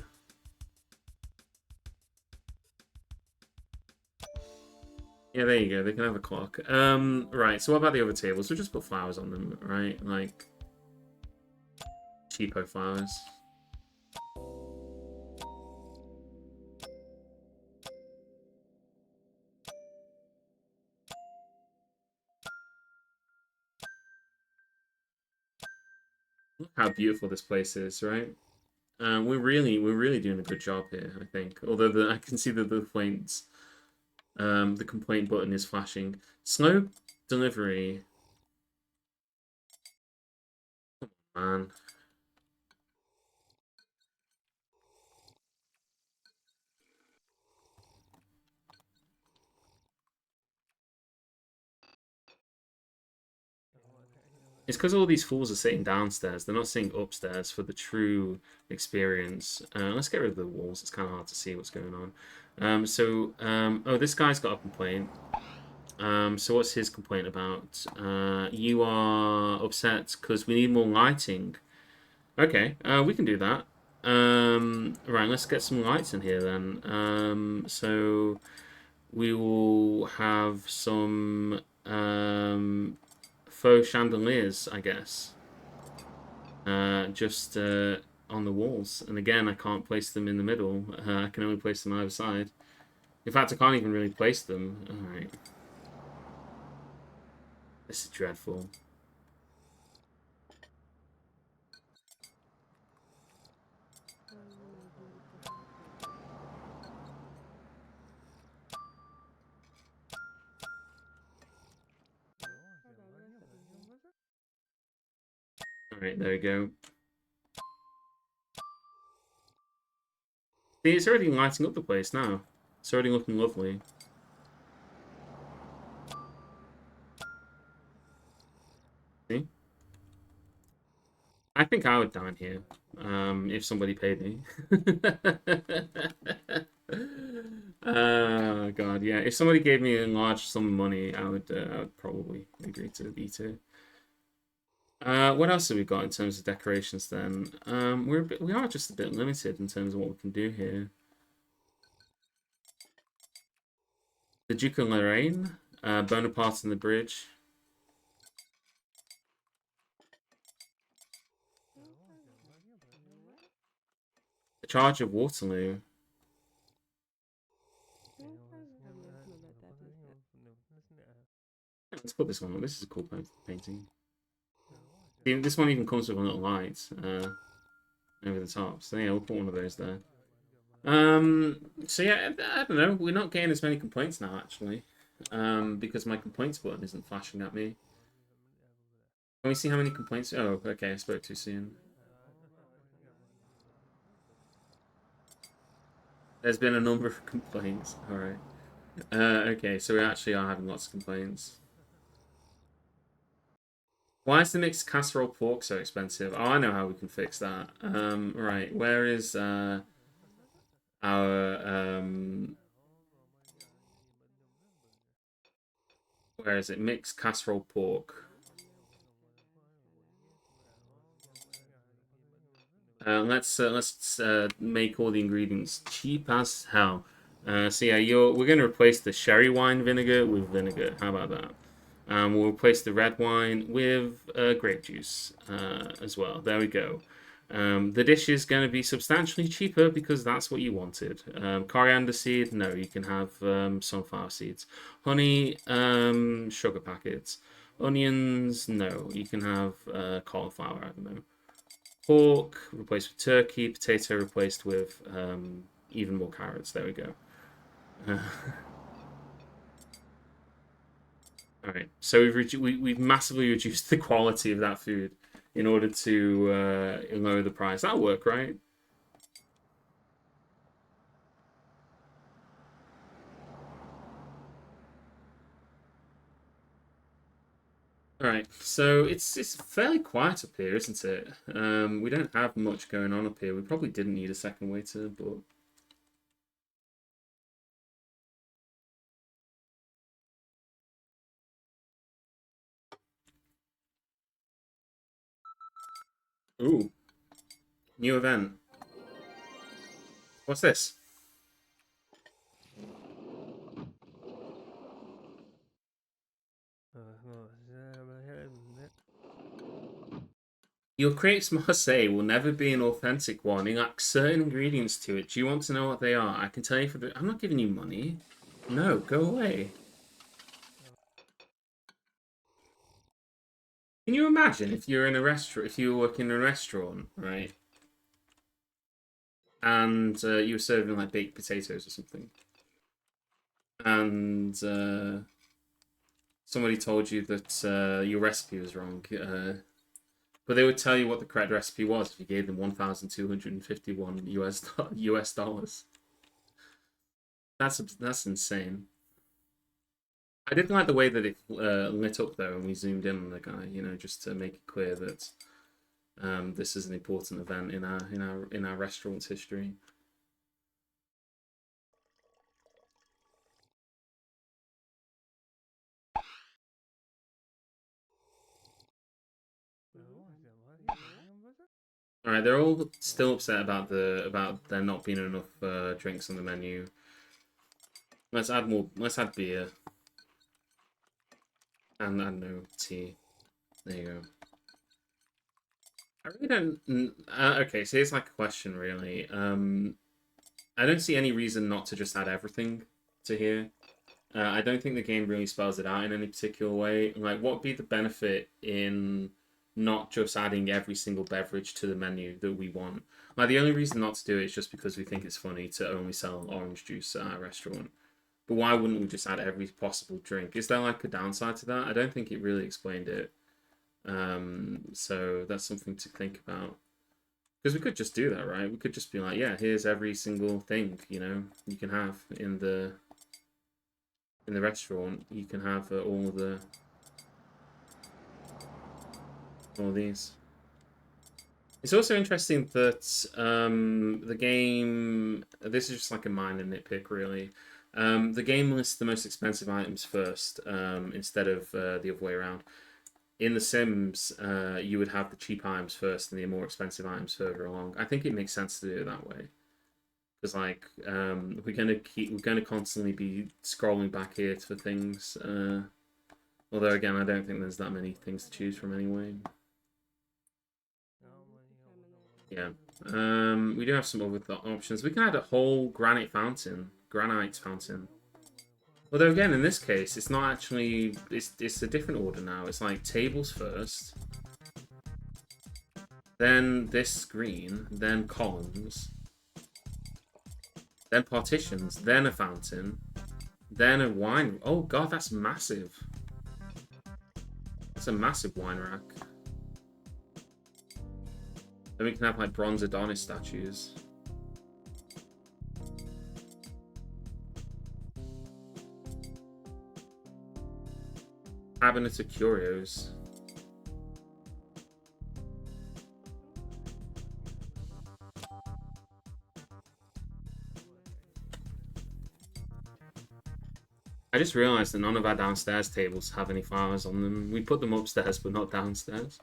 yeah, there you go. They can have a clock. Right. So what about the other tables? We'll just put flowers on them, right? Like cheapo flowers. Look how beautiful this place is, right? We're really doing a good job here, I think. Although I can see that the complaint button is flashing. Slow delivery, man. It's because all these fools are sitting downstairs. They're not sitting upstairs for the true experience. Let's get rid of the walls. It's kind of hard to see what's going on. Oh, this guy's got a complaint. So what's his complaint about? You are upset because we need more lighting. Okay, we can do that. Right, let's get some lights in here then. So we will have some faux chandeliers, I guess. Just on the walls. And again, I can't place them in the middle. I can only place them either side. In fact, I can't even really place them. Alright. This is dreadful. Alright, there we go. See, it's already lighting up the place now. It's already looking lovely. See? I think I would dine here, if somebody paid me. Oh god, yeah. If somebody gave me a large sum of money, I would probably agree to eat it. What else have we got in terms of decorations then? We are just a bit limited in terms of what we can do here. The Duke of Lorraine, Bonaparte and the Bridge. The Charge of Waterloo. Yeah, let's put this one on. This is a cool painting. This one even comes with a little light over the top. So yeah, we'll put one of those there. So yeah, I don't know. We're not getting as many complaints now, actually, because my complaints button isn't flashing at me. Can we see how many complaints? Oh, okay, I spoke too soon. There's been a number of complaints. All right. Okay, so we actually are having lots of complaints. Why is the mixed casserole pork so expensive? Oh, I know how we can fix that. Right, where is our where is it? Mixed casserole pork. Let's make all the ingredients cheap as hell. So yeah, we're gonna replace the sherry wine vinegar with vinegar. How about that? We'll replace the red wine with grape juice as well. There we go. The dish is going to be substantially cheaper because that's what you wanted. Coriander seed, no, you can have sunflower seeds. Honey, sugar packets. Onions, no, you can have cauliflower, I don't know. Pork replaced with turkey. Potato replaced with even more carrots. There we go. All right, so we've massively reduced the quality of that food in order to lower the price. That'll work, right? All right, so it's fairly quiet up here, isn't it? We don't have much going on up here. We probably didn't need a second waiter, but ooh, new event. What's this? Your crepes Marseille will never be an authentic one. It lacks certain ingredients to it. Do you want to know what they are? I can tell you for the. I'm not giving you money. No, go away. Can you imagine if you're in a restaurant, if you work in a restaurant, right, and you were serving like baked potatoes or something, and somebody told you that your recipe was wrong, but they would tell you what the correct recipe was if you gave them 1,251 US dollars. That's insane. I did like the way that it lit up though, and we zoomed in on the guy, you know, just to make it clear that this is an important event in our restaurant's history. All right, they're all still upset about there not being enough drinks on the menu. Let's add more. Let's add beer and I don't know, tea. There you go. I really don't. Okay, so here's like a question, really. I don't see any reason not to just add everything to here. I don't think the game really spells it out in any particular way. Like, what would be the benefit in not just adding every single beverage to the menu that we want? Like, the only reason not to do it is just because we think it's funny to only sell orange juice at our restaurant. But why wouldn't we just add every possible drink? Is there like a downside to that? I don't think it really explained it. So that's something to think about. Because we could just do that, right? We could just be like, yeah, here's every single thing, you know, you can have in the restaurant. You can have all these. It's also interesting that the game. This is just like a minor nitpick, really. The game lists the most expensive items first, instead of the other way around. In The Sims, you would have the cheap items first and the more expensive items further along. I think it makes sense to do it that way because, like, we're gonna constantly be scrolling back here for things. Although again, I don't think there's that many things to choose from anyway. Yeah. We do have some other options. We can add a whole granite fountain. Although again, in this case, it's not actually. It's a different order now. It's like tables first, then this screen, then columns, then partitions, then a fountain, then a wine. Oh god, that's massive. That's a massive wine rack. Then we can have like bronze Adonis statues. Cabinet of curios. I just realised that none of our downstairs tables have any flowers on them. We put them upstairs, but not downstairs.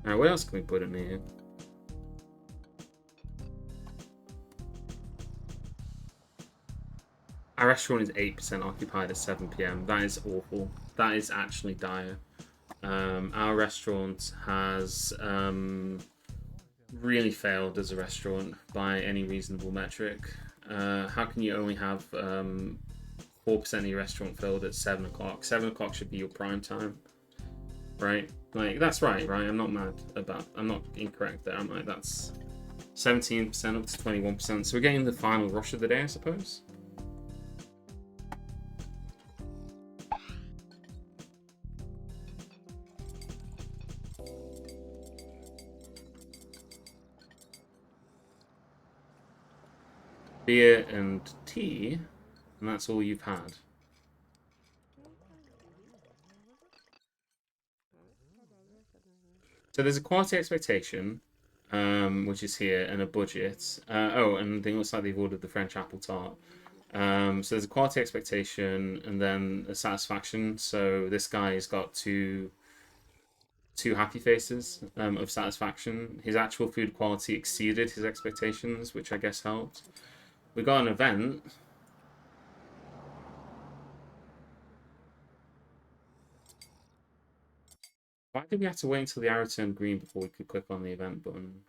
Alright, what else can we put in here? Our restaurant is 8% occupied at 7 p.m. That is awful. That is actually dire. Our restaurant has really failed as a restaurant by any reasonable metric. How can you only have 4% of your restaurant filled at 7 o'clock? 7 o'clock should be your prime time, right? Like, that's right? I'm not mad about. I'm not incorrect there, am I? That's 17% up to 21%. So we're getting the final rush of the day, I suppose. beer and tea, and that's all you've had. So there's a quality expectation, which is here, and a budget. Oh, and it looks like they've ordered the French apple tart. So there's a quality expectation and then a satisfaction. So this guy has got two happy faces of satisfaction. His actual food quality exceeded his expectations, which I guess helped. We got an event. Why did we have to wait until the arrow turned green before we could click on the event button?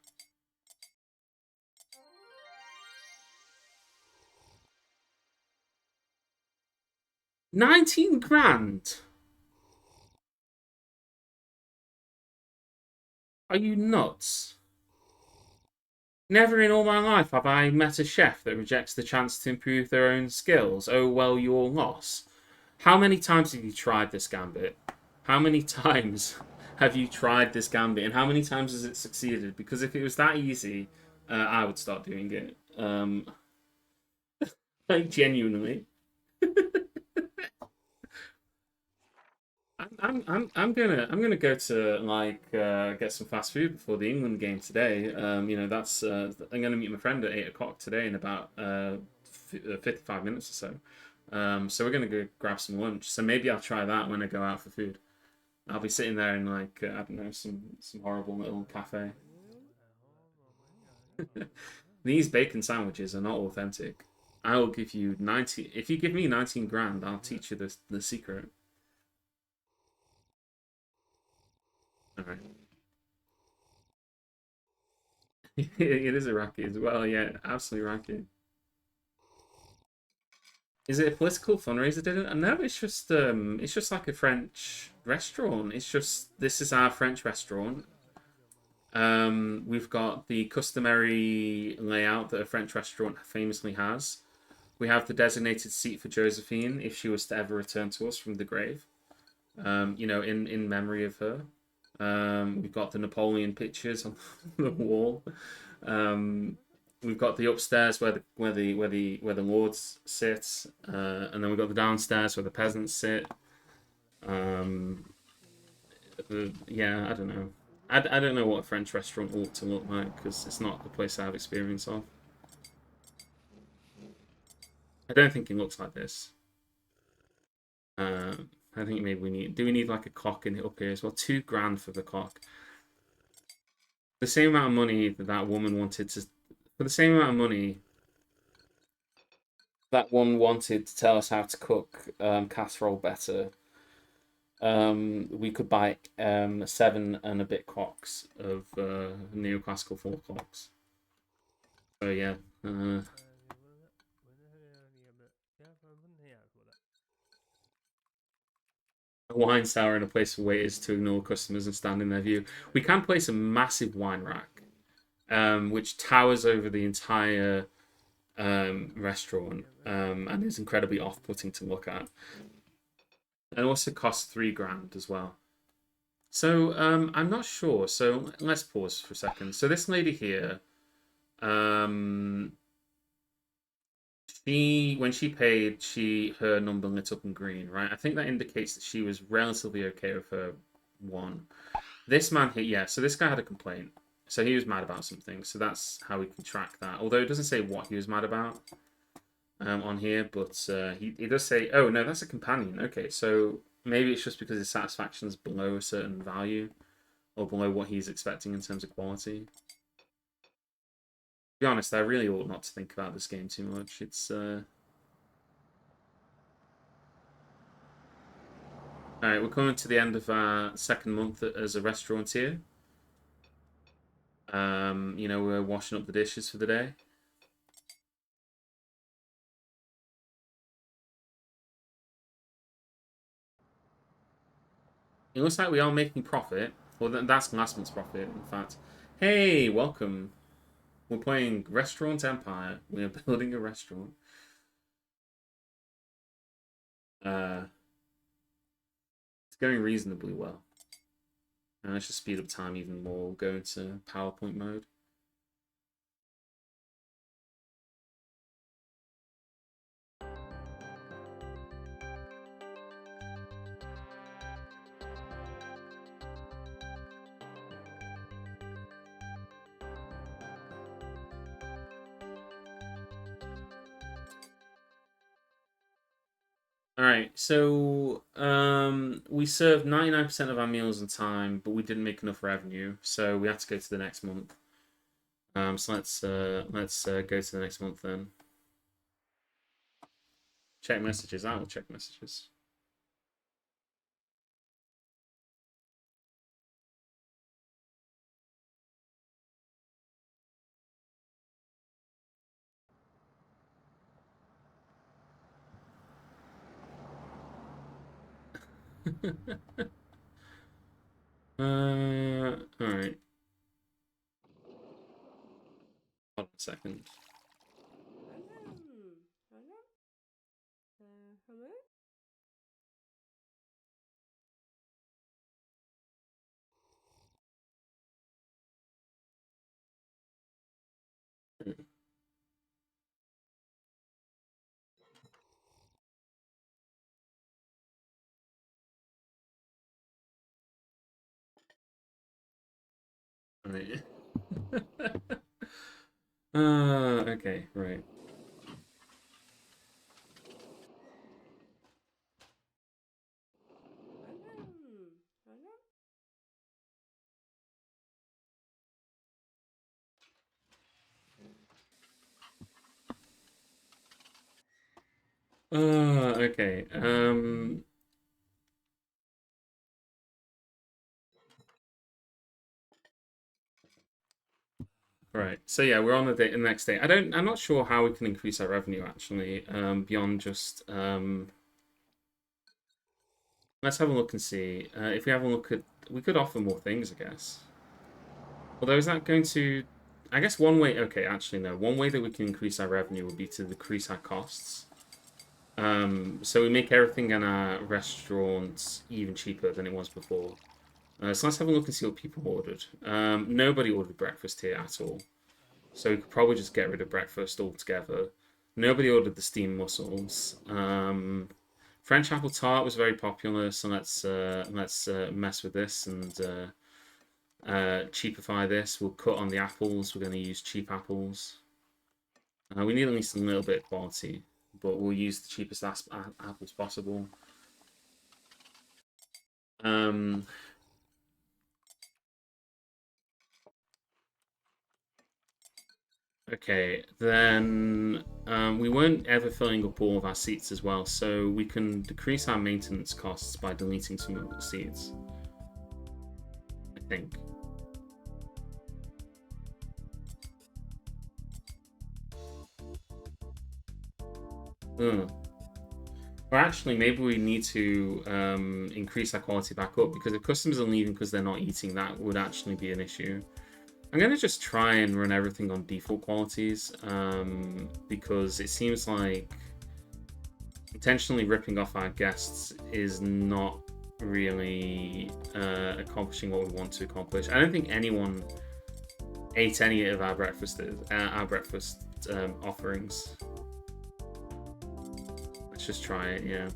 $19,000. Are you nuts? Never in all my life have I met a chef that rejects the chance to improve their own skills. Oh, well, your loss. How many times have you tried this gambit? How many times have you tried this gambit? And how many times has it succeeded? Because if it was that easy, I would start doing it. Like, genuinely. I'm gonna go to like get some fast food before the England game today. That's I'm gonna meet my friend at 8 o'clock today in about 55 minutes or so. So we're gonna go grab some lunch. So maybe I'll try that when I go out for food. I'll be sitting there in like I don't know some horrible little cafe. These bacon sandwiches are not authentic. I will give you 90. If you give me 19,000, I'll teach you the secret. All right. It is a racket as well. Yeah, absolutely racket. Is it a political fundraiser? Did it? No, it's just like a French restaurant. It's just this is our French restaurant. We've got the customary layout that a French restaurant famously has. We have the designated seat for Josephine if she was to ever return to us from the grave. In memory of her. We've got the Napoleon pictures on the wall. We've got the upstairs where the lords sit, and then we've got the downstairs where the peasants sit. Um, yeah, I don't know. I don't know what a French restaurant ought to look like because it's not the place I have experience of. I don't think it looks like this. I think maybe we need. Do we need like a clock in it up here as well? $2,000 for the clock. The same amount of money that that woman wanted to. For the same amount of money that one wanted to tell us how to cook casserole better. We could buy 7 and a bit clocks of neoclassical 4 clocks. So yeah, a wine cellar and a place for waiters to ignore customers and stand in their view. We can place a massive wine rack, which towers over the entire restaurant and is incredibly off-putting to look at. And also costs $3,000 as well. So I'm not sure. So let's pause for a second. So this lady here, um, she when she paid, her number lit up in green, right? I think that indicates that she was relatively okay with her one. This man here, yeah. So this guy had a complaint. So he was mad about something. So that's how we can track that. Although it doesn't say what he was mad about on here, but he does say, oh no, that's a companion. Okay, so maybe it's just because his satisfaction is below a certain value or below what he's expecting in terms of quality. To be honest, I really ought not to think about this game too much. It's all right. We're coming to the end of our second month as a restaurateur. We're washing up the dishes for the day. It looks like we are making profit. Well, that's last month's profit, in fact. Hey, welcome. We're playing Restaurant Empire. We are building a restaurant. Uh, it's going reasonably well. And let's just speed up time even more. We'll go into PowerPoint mode. All right, so we served 99% of our meals on time, but we didn't make enough revenue, so we had to go to the next month. So let's go to the next month then. Check messages. I will check messages. All right. Hold on a second. All right. Okay, right. Okay. Right. So yeah, we're on the next day. I'm not sure how we can increase our revenue actually, beyond just let's have a look and see. If we have a look at, we could offer more things, I guess. Although is that going to, I guess one way, okay, actually no. One way that we can increase our revenue would be to decrease our costs. So we make everything in our restaurants even cheaper than it was before. So let's have a look and see what people ordered. Nobody ordered breakfast here at all. So we could probably just get rid of breakfast altogether. Nobody ordered the steamed mussels. French apple tart was very popular, so let's mess with this and cheapify this. We'll cut on the apples. We're going to use cheap apples. We need at least a little bit of quality, but we'll use the cheapest apples possible. Um, okay, then we weren't ever filling up all of our seats as well, so we can decrease our maintenance costs by deleting some of the seats, I think. Ugh. Or actually, maybe we need to increase our quality back up because if customers are leaving because they're not eating, that would actually be an issue. I'm going to just try and run everything on default qualities because it seems like intentionally ripping off our guests is not really accomplishing what we want to accomplish. I don't think anyone ate any of our breakfast offerings. Let's just try it, yeah.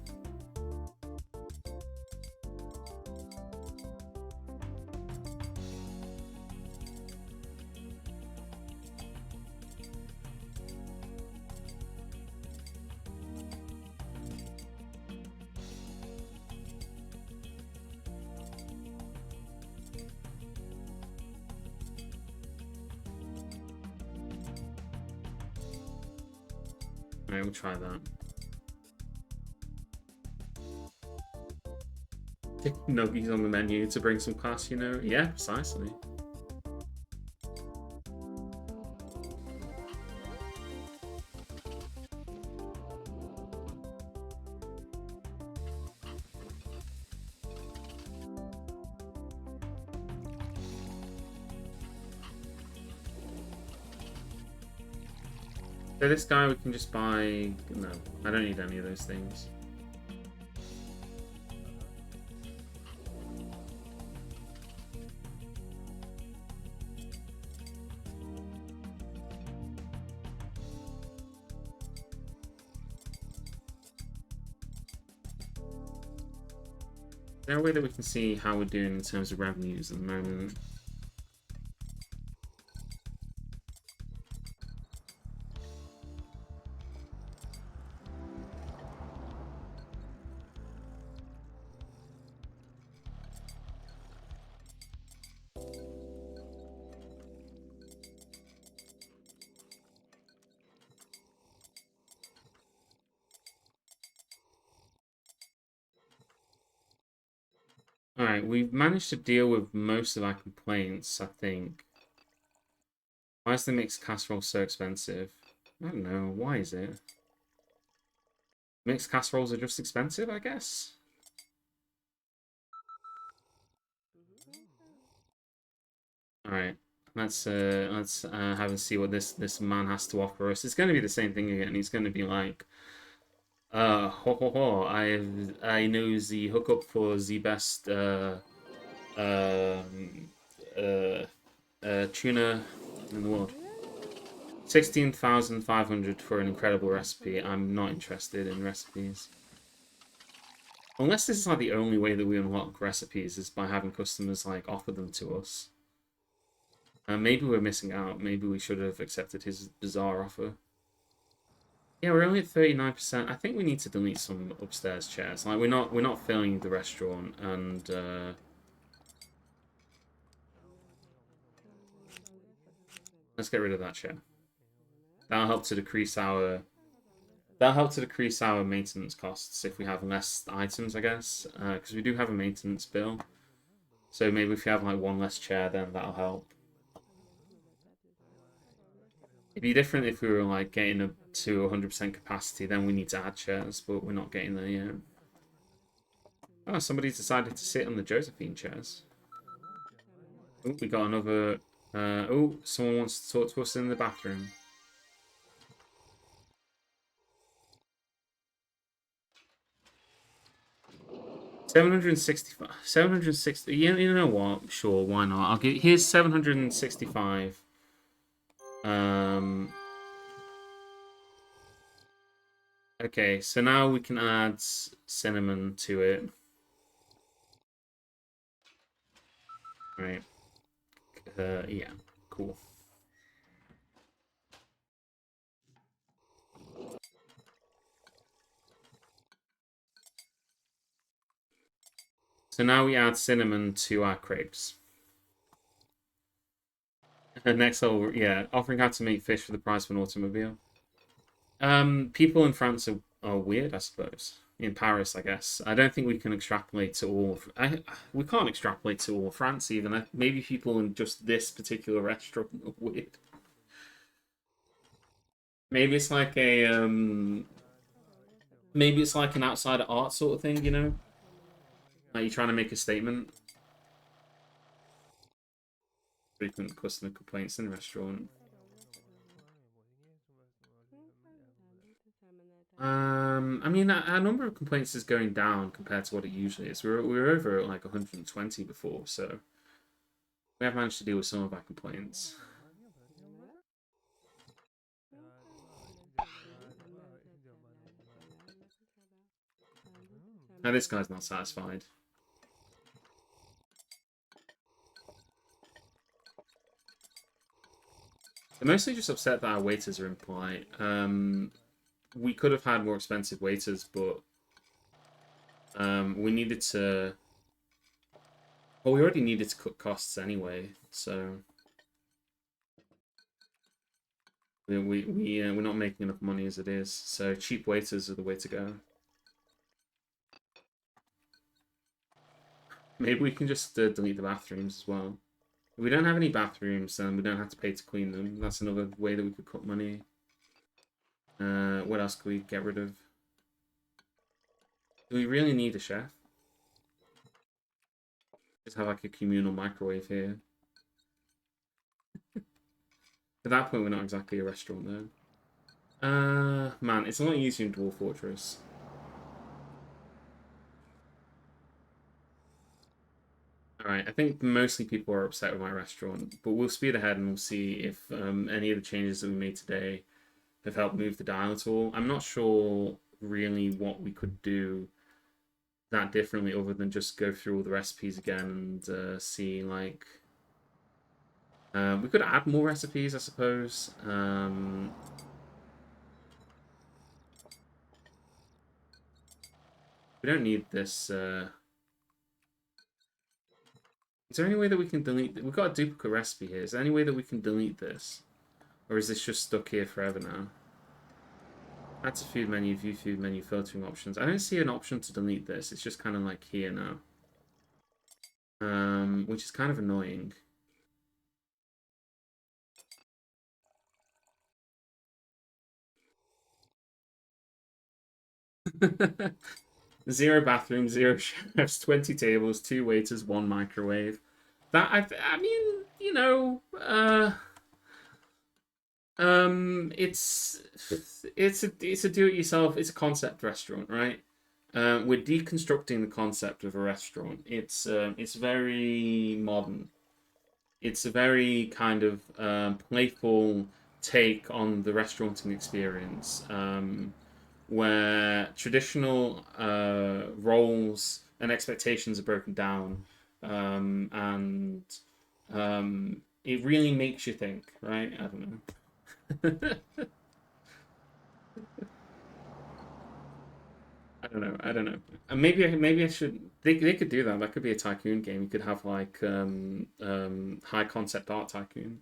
Alright, we'll try that. Nuggies on the menu to bring some class, you know? Yeah, precisely. So this guy we can just buy... No, I don't need any of those things. Is there a way that we can see how we're doing in terms of revenues at the moment? Alright, we've managed to deal with most of our complaints, I think. Why is the mixed casserole so expensive? I don't know. Why is it? Mixed casseroles are just expensive, I guess. Alright. Let's have a see what this man has to offer us. It's gonna be the same thing again. He's gonna be like, ho ho ho, I know the hookup for the best um tuna in the world. 16,500 for an incredible recipe. I'm not interested in recipes. Unless this is like the only way that we unlock recipes is by having customers like offer them to us. Maybe we're missing out. Maybe we should have accepted his bizarre offer. Yeah, we're only at 39%. I think we need to delete some upstairs chairs. Like we're not filling the restaurant, and let's get rid of that chair. That'll help to decrease our maintenance costs if we have less items, I guess, because we do have a maintenance bill. So maybe if you have like one less chair, then that'll help. It'd be different if we were like getting up to 100% capacity, then we need to add chairs, but we're not getting there yet. Oh, somebody's decided to sit on the Josephine chairs. Oh, we got another... oh, someone wants to talk to us in the bathroom. $760. You know what? Sure, why not? I'll give. Here's 765. Okay, so now we can add cinnamon to it. Right. Yeah. Cool. So now we add cinnamon to our crepes. And next, offering how to make fish for the price of an automobile. People in France are weird, I suppose. In Paris, I guess. I don't think we can extrapolate to all. We can't extrapolate to all of France even. Maybe people in just this particular restaurant are weird. Maybe it's like maybe it's like an outside art sort of thing, you know? Like you're trying to make a statement. Frequent customer complaints in the restaurant. I mean, our number of complaints is going down compared to what it usually is. We were over like 120 before, so we have managed to deal with some of our complaints. Now this guy's not satisfied. They're mostly just upset that our waiters are impolite. We could have had more expensive waiters, but we needed to. Well, we already needed to cut costs anyway, so we're not making enough money as it is. So cheap waiters are the way to go. Maybe we can just delete the bathrooms as well. If we don't have any bathrooms, then we don't have to pay to clean them. That's another way that we could cut money. What else could we get rid of? Do we really need a chef? Just have like a communal microwave here. At that point, we're not exactly a restaurant, though. Man, it's a lot easier in Dwarf Fortress. Alright, I think mostly people are upset with my restaurant, but we'll speed ahead and we'll see if any of the changes that we made today have helped move the dial at all. I'm not sure really what we could do that differently other than just go through all the recipes again and see, like... we could add more recipes, I suppose. We don't need this... Is there any way that we can delete... We've got a duplicate recipe here. Is there any way that we can delete this? Or is this just stuck here forever now? Add to food menu, view food menu, filtering options. I don't see an option to delete this. It's just kind of like here now. which is kind of annoying. Zero bathrooms, zero chefs, 20 tables, 2 waiters, 1 microwave. That I mean, you know, it's a do-it-yourself. It's a concept restaurant, right? We're deconstructing the concept of a restaurant. It's very modern. It's a very kind of playful take on the restauranting experience, where traditional roles and expectations are broken down, and it really makes you think, right? I don't know. I don't know. I don't know. Maybe I should. They could do that. That could be a tycoon game. You could have like high concept art tycoon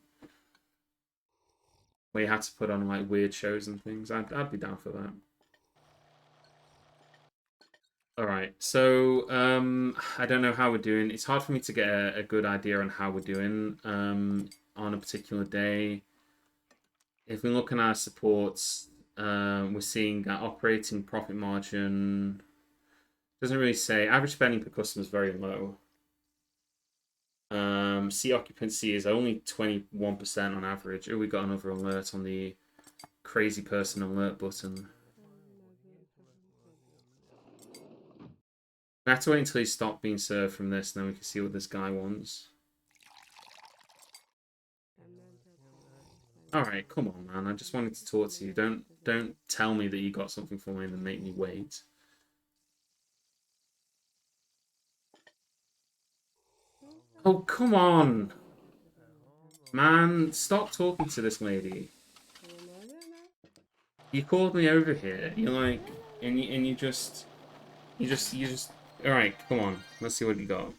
where you had to put on like weird shows and things. I'd be down for that. All right. So I don't know how we're doing. It's hard for me to get a good idea on how we're doing on a particular day. If we look at our supports, we're seeing our operating profit margin doesn't really say. Average spending per customer is very low. Seat occupancy is only 21% on average. Oh, we got another alert on the crazy person alert button. We have to wait until he stopped being served from this, and then we can see what this guy wants. Alright, come on, man. I just wanted to talk to you. Don't tell me that you got something for me and then make me wait. Oh, come on! Man, stop talking to this lady. You called me over here. You're like, and you just, you just. All right, come on. Let's see what you got.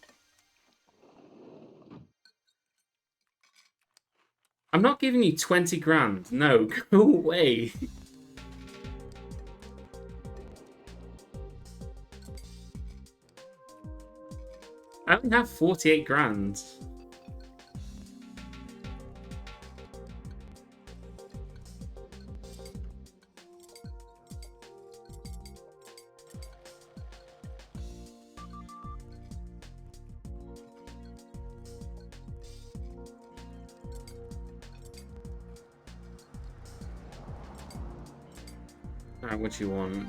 I'm not giving you 20 grand. No, go away. I only have 48 grand. All right, what you want?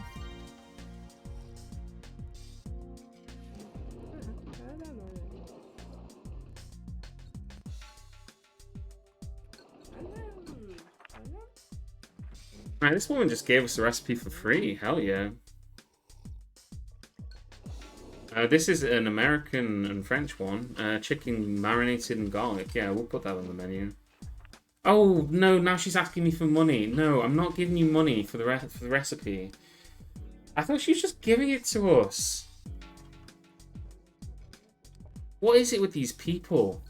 Alright, this woman just gave us a recipe for free. Hell yeah. This is an American and French one. Chicken marinated in garlic. Yeah, we'll put that on the menu. Oh, no, now she's asking me for money. No, I'm not giving you money for the recipe. I thought she was just giving it to us. What is it with these people?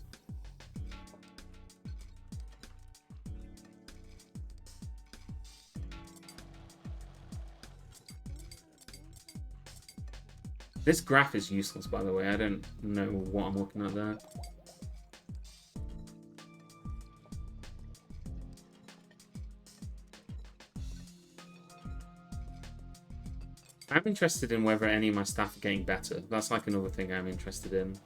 This graph is useless, by the way. I don't know what I'm looking at there. I'm interested in whether any of my staff are getting better. That's like another thing I'm interested in.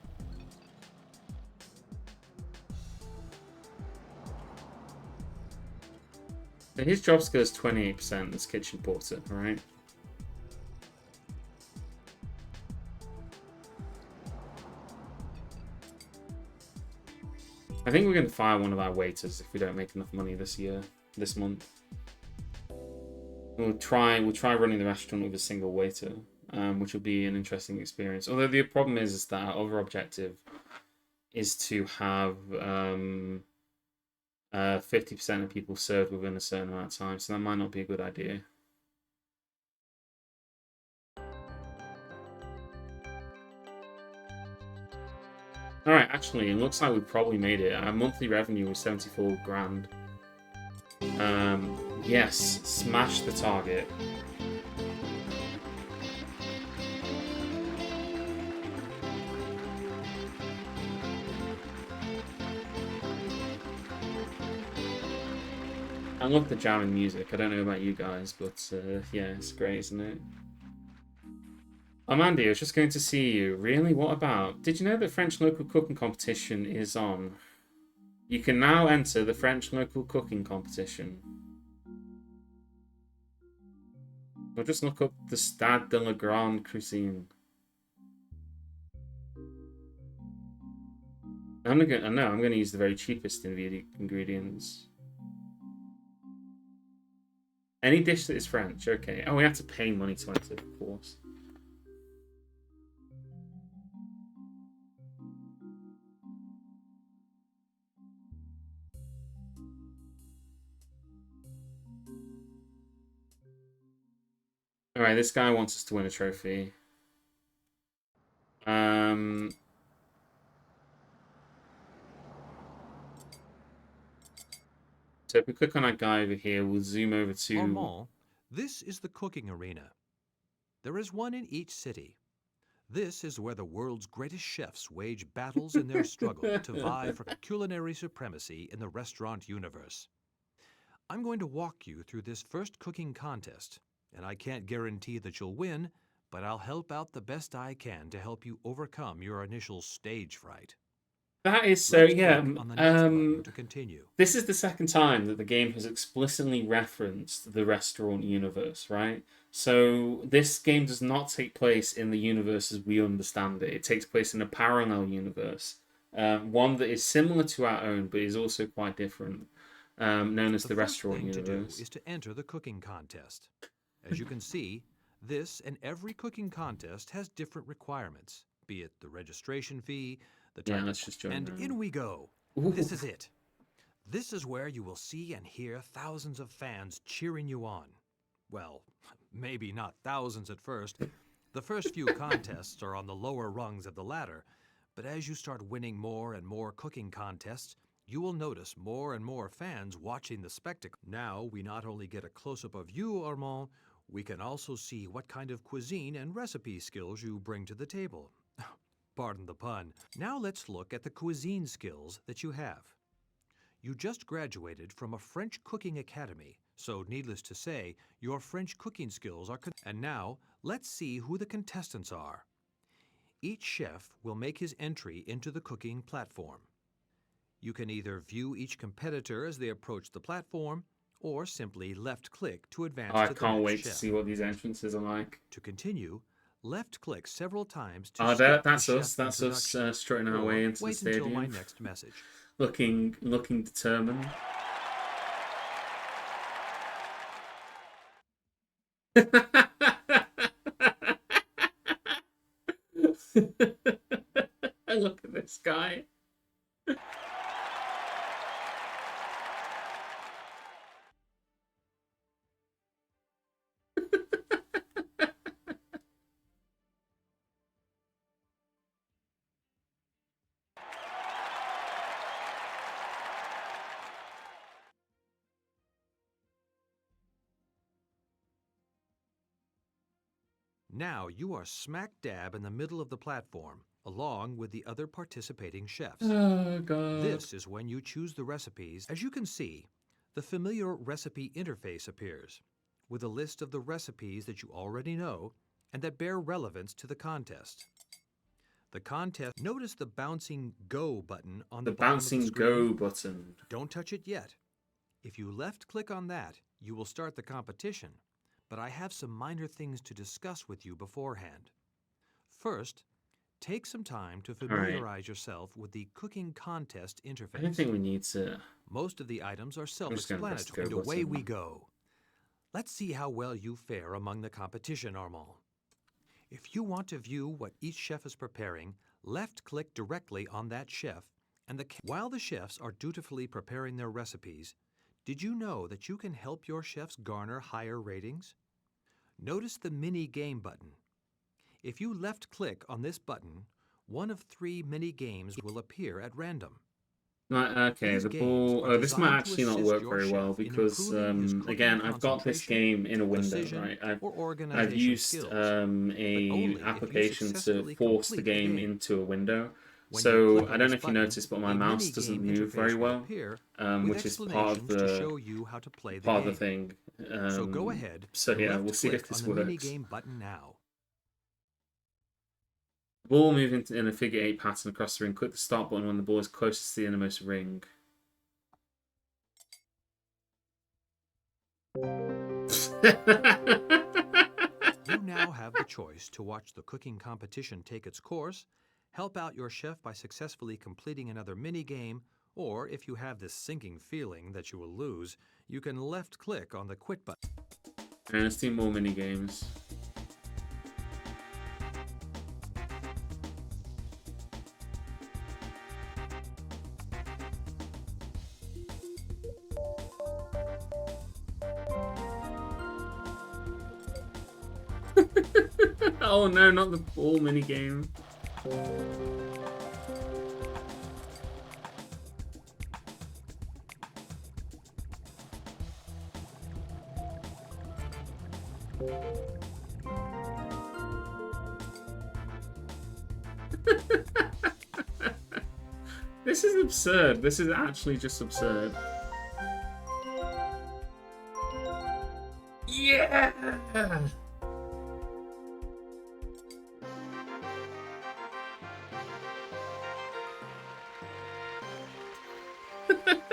So his job skill is 28%, this kitchen porter, alright? I think we're going to fire one of our waiters if we don't make enough money this month. We'll try running the restaurant with a single waiter, which will be an interesting experience. Although the problem is that our other objective is to have 50% of people served within a certain amount of time, so that might not be a good idea. Alright, actually, it looks like we probably made it. Our monthly revenue was 74 grand. Yes, smash the target. I love the jamming music. I don't know about you guys, but yeah, it's great, isn't it? Mandy, I was just going to see you. Really? What about? Did you know that French local cooking competition is on? You can now enter the French local cooking competition. Or just look up the Stade de la Grande Cuisine. I'm gonna use the very cheapest ingredients. Any dish that is French, okay. Oh, we have to pay money to enter, of course. Alright, this guy wants us to win a trophy. So if we click on that guy over here, we'll zoom over to... Armand, this is the cooking arena. There is one in each city. This is where the world's greatest chefs wage battles in their struggle to vie for culinary supremacy in the restaurant universe. I'm going to walk you through this first cooking contest, and I can't guarantee that you'll win, but I'll help out the best I can to help you overcome your initial stage fright. That is so, yeah. On the next button to continue. This is the second time that the game has explicitly referenced the restaurant universe, right? So this game does not take place in the universe as we understand it. It takes place in a parallel universe, one that is similar to our own, but is also quite different, known as the restaurant universe. The first thing to do is to enter the cooking contest. As you can see, this and every cooking contest has different requirements, be it the registration fee, the type let's just join and around. In we go. Ooh. This is it. This is where you will see and hear thousands of fans cheering you on. Well, maybe not thousands at first. The first few contests are on the lower rungs of the ladder, but as you start winning more and more cooking contests, you will notice more and more fans watching the spectacle. Now, we not only get a close-up of you, Armand, we can also see what kind of cuisine and recipe skills you bring to the table. Pardon the pun. Now let's look at the cuisine skills that you have. You just graduated from a French cooking academy, so needless to say, your French cooking skills are... And now, let's see who the contestants are. Each chef will make his entry into the cooking platform. You can either view each competitor as they approach the platform, or simply left-click to advance to the next chef. I can't wait to see what these entrances are like. To continue, left-click several times to that's us strutting our way into the stadium. Wait until my next message. looking determined. Look at this guy. Now you are smack dab in the middle of the platform, along with the other participating chefs. Oh, God. This is when you choose the recipes. As you can see, the familiar recipe interface appears, with a list of the recipes that you already know and that bear relevance to the contest. The contest, notice the bouncing Go button on the bottom of the screen. The bouncing Go button. Don't touch it yet. If you left-click on that, you will start the competition. But I have some minor things to discuss with you beforehand. First, take some time to familiarize yourself with the cooking contest interface. I don't think we need to... Most of the items are self-explanatory, and away we go. Let's see how well you fare among the competition, Armand. If you want to view what each chef is preparing, left-click directly on that chef, and while the chefs are dutifully preparing their recipes, did you know that you can help your chefs garner higher ratings? Notice the mini game button. If you left-click on this button, one of 3 mini games will appear at random. Okay, the ball... this might actually not work very well because, again, I've got this game in a window, right? I've used an application to force the game into a window, When you So click I on don't this know if you button, noticed, but my a mouse doesn't mini-game move very interface will well, appear with which is part of explanations to show the you how to play the game. thing. So go ahead So and yeah, we'll see if left-click this on the works. mini-game button now. Ball moving in a figure 8 pattern across the ring. Click the start button when the ball is closest to the innermost ring. You now have the choice to watch the cooking competition take its course, help out your chef by successfully completing another mini-game, or if you have this sinking feeling that you will lose, you can left-click on the quit button. And let's do more mini games. Oh no, not the ball mini game. This is absurd. This is actually just absurd. Yeah!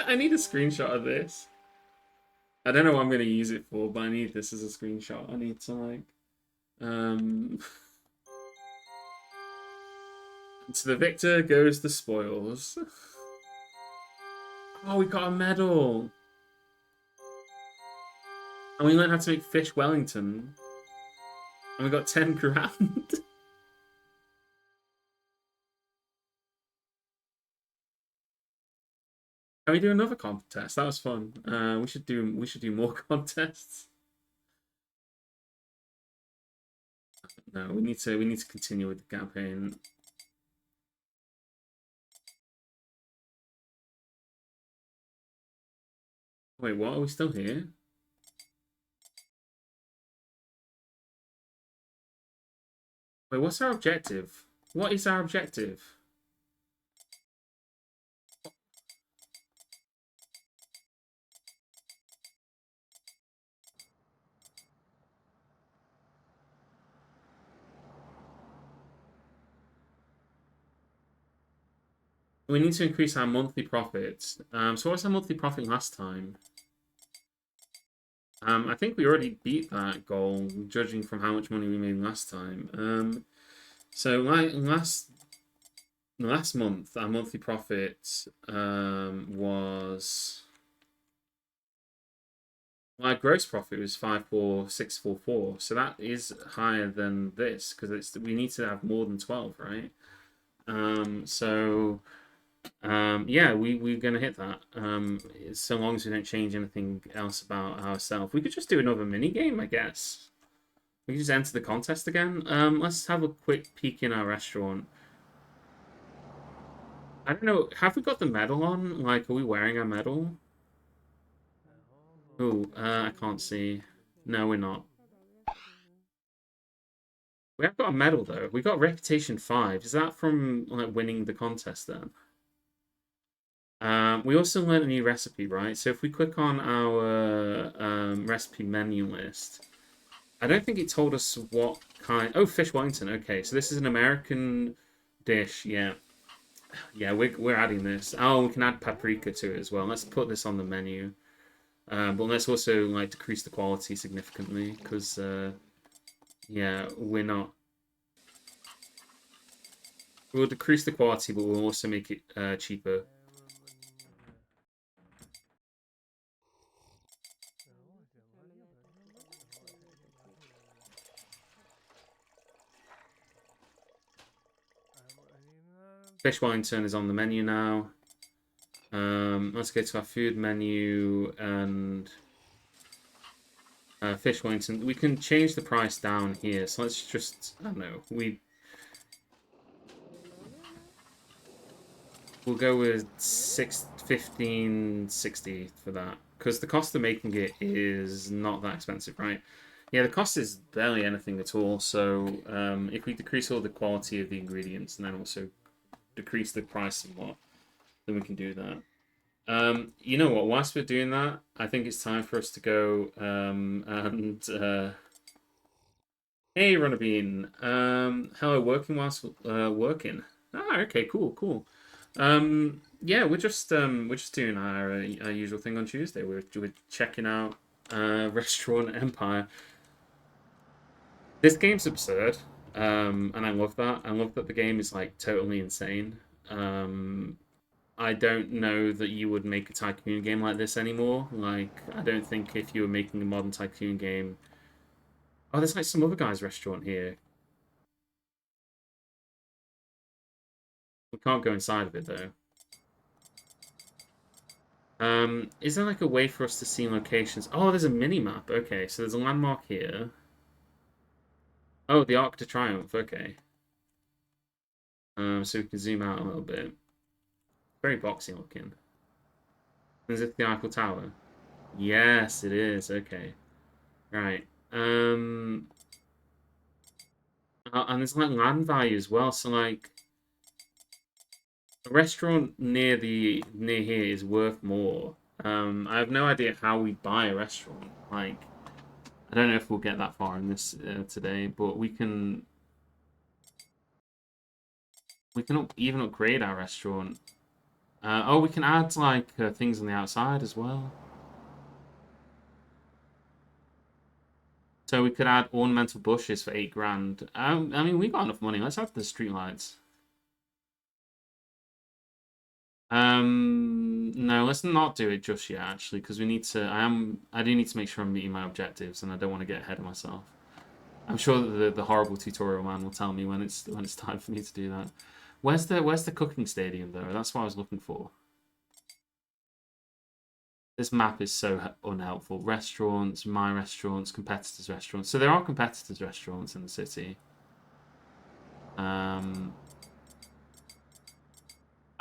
I need a screenshot of this. I don't know what I'm going to use it for, but I need this as a screenshot. I need to, like... To the victor goes the spoils. Oh, we got a medal! And we learned how to make fish Wellington. And we got 10 grand. Can we do another contest? That was fun. We should do more contests. No, we need to continue with the campaign. Wait, what? Are we still here? Wait, what's our objective? What is our objective? We need to increase our monthly profits. So what's our monthly profit last time? I think we already beat that goal, judging from how much money we made last time. So like last month, our monthly profit was... My gross profit was 54644, so that is higher than this because we need to have more than 12, right? Yeah, we're gonna hit that. So long as we don't change anything else about ourselves, we could just do another mini game, I guess. We can just enter the contest again. Let's have a quick peek in our restaurant. I don't know. Have we got the medal on? Like, are we wearing our medal? Oh, I can't see. No, we're not. We have got a medal though. We got Reputation 5. Is that from like winning the contest then? We also learned a new recipe, right? So if we click on our recipe menu list, I don't think it told us what kind. Oh, fish Wellington. Okay, so this is an American dish. Yeah, yeah, we're adding this. Oh, we can add paprika to it as well. Let's put this on the menu. But let's also like decrease the quality significantly because yeah, we're not. We'll decrease the quality, but we'll also make it cheaper. Fish Wellington is on the menu now. Let's go to our food menu and Fish Wellington. We can change the price down here. So let's just, I don't know, we'll go with 15.60 for that because the cost of making it is not that expensive, right? Yeah, the cost is barely anything at all. So if we decrease all the quality of the ingredients and then also decrease the price somewhat, then we can do that. You know what? Whilst we're doing that, I think it's time for us to go and hey, Runnerbean. Hello, working whilst working. Ah, okay, cool. Yeah, we're just doing our usual thing on Tuesday. We're checking out Restaurant Empire. This game's absurd, and I love that. I love that the game is like totally insane. I don't know that you would make a Tycoon game like this anymore. Like, I don't think if you were making a modern Tycoon game. Oh, there's like some other guy's restaurant here. We can't go inside of it though. Is there like a way for us to see locations? Oh, there's a mini map. Okay, so there's a landmark here. Oh, the Arc de Triomphe. Okay. So we can zoom out a little bit. Very boxy looking. Is it the Eiffel Tower? Yes, it is. Okay. Right. And there's like land value as well. So like, a restaurant near here is worth more. I have no idea how we buy a restaurant. Like, I don't know if we'll get that far in this today, but we can even upgrade our restaurant. Oh, we can add like things on the outside as well. So we could add ornamental bushes for 8 grand. I mean, we got enough money. Let's add the streetlights. No, let's not do it just yet, actually, because we need to. I do need to make sure I'm meeting my objectives, and I don't want to get ahead of myself. I'm sure that the horrible tutorial man will tell me when it's time for me to do that. Where's the cooking stadium though? That's what I was looking for. This map is so unhelpful. Restaurants, my restaurants, competitors' restaurants. So there are competitors' restaurants in the city.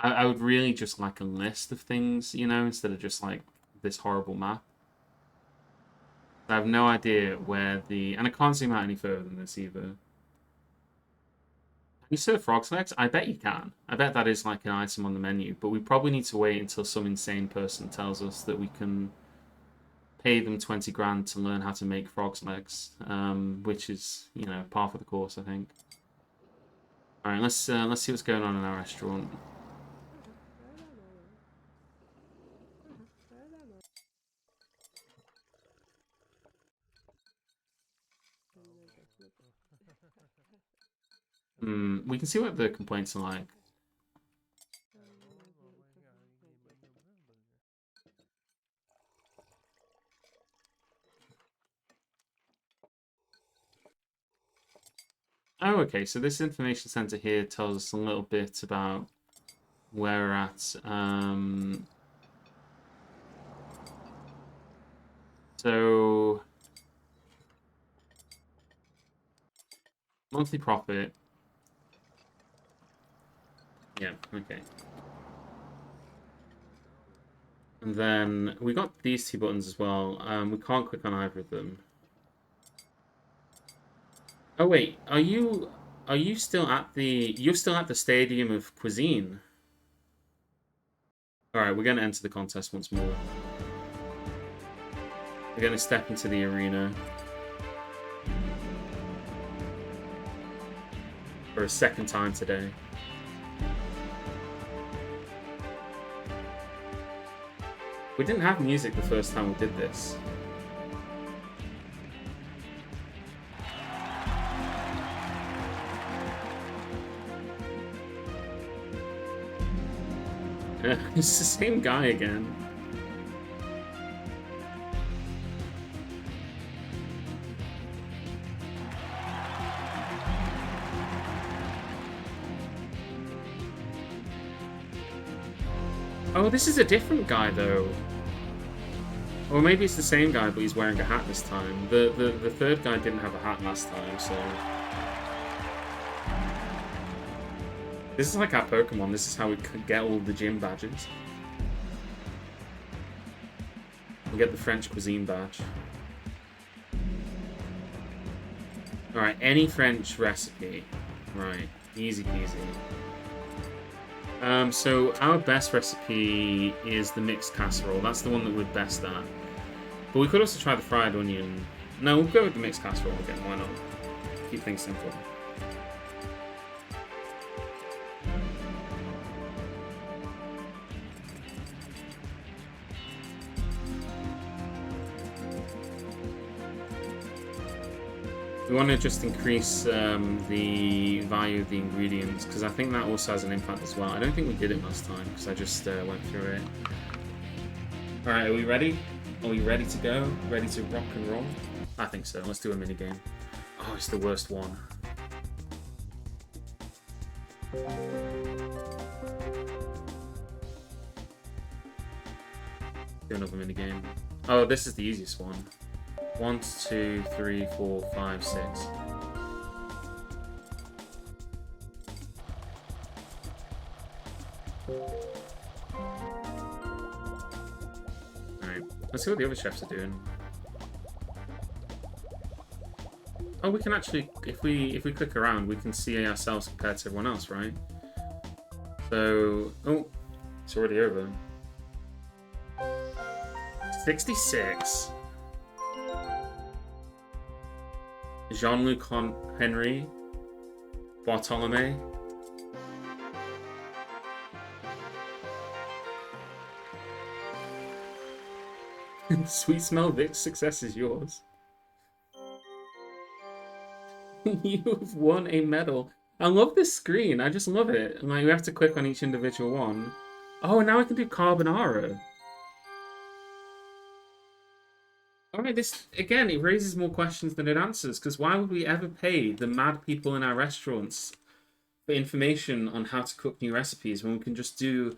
I would really just like a list of things, you know, instead of just like this horrible map. I have no idea where and I can't zoom out any further than this either. Can you serve frog's legs? I bet you can. I bet that is like an item on the menu, but we probably need to wait until some insane person tells us that we can pay them 20 grand to learn how to make frog's legs, which is, you know, par for the course, I think. All right, let's see what's going on in our restaurant. We can see what the complaints are like. Oh, okay, so this information center here tells us a little bit about where we're at. So, monthly profit. Yeah, okay. And then we got these 2 buttons as well. We can't click on either of them. Oh wait, are you still at you're still at the Stadium of Cuisine? Alright, we're gonna enter the contest once more. We're gonna step into the arena. For a second time today. We didn't have music the first time we did this. It's the same guy again. Oh, this is a different guy though. Or maybe it's the same guy, but he's wearing a hat this time. The third guy didn't have a hat last time, so... This is like our Pokemon. This is how we could get all the gym badges. We get the French cuisine badge. Alright, any French recipe. Right, easy peasy. So our best recipe is the mixed casserole. That's the one that we're best at. But we could also try the fried onion. No, we'll go with the mixed casserole again. Why not? Keep things simple. We want to just increase the value of the ingredients because I think that also has an impact as well. I don't think we did it last time because I just went through it. Alright, are we ready? Are we ready to go? Ready to rock and roll? I think so. Let's do a mini game. Oh, it's the worst one. Do another mini game. Oh, this is the easiest one. 1, 2, 3, 4, 5, 6. Alright, let's see what the other chefs are doing. Oh, we can actually, if we click around, we can see ourselves compared to everyone else, right? So, oh, it's already over. 66. Jean-Luc Henry Bartolome. Sweet smell, Vic. Success is yours. You've won a medal. I love this screen. I just love it. Like we have to click on each individual one. Oh, and now I can do carbonara. Alright, this, again, it raises more questions than it answers, because why would we ever pay the mad people in our restaurants for information on how to cook new recipes when we can just do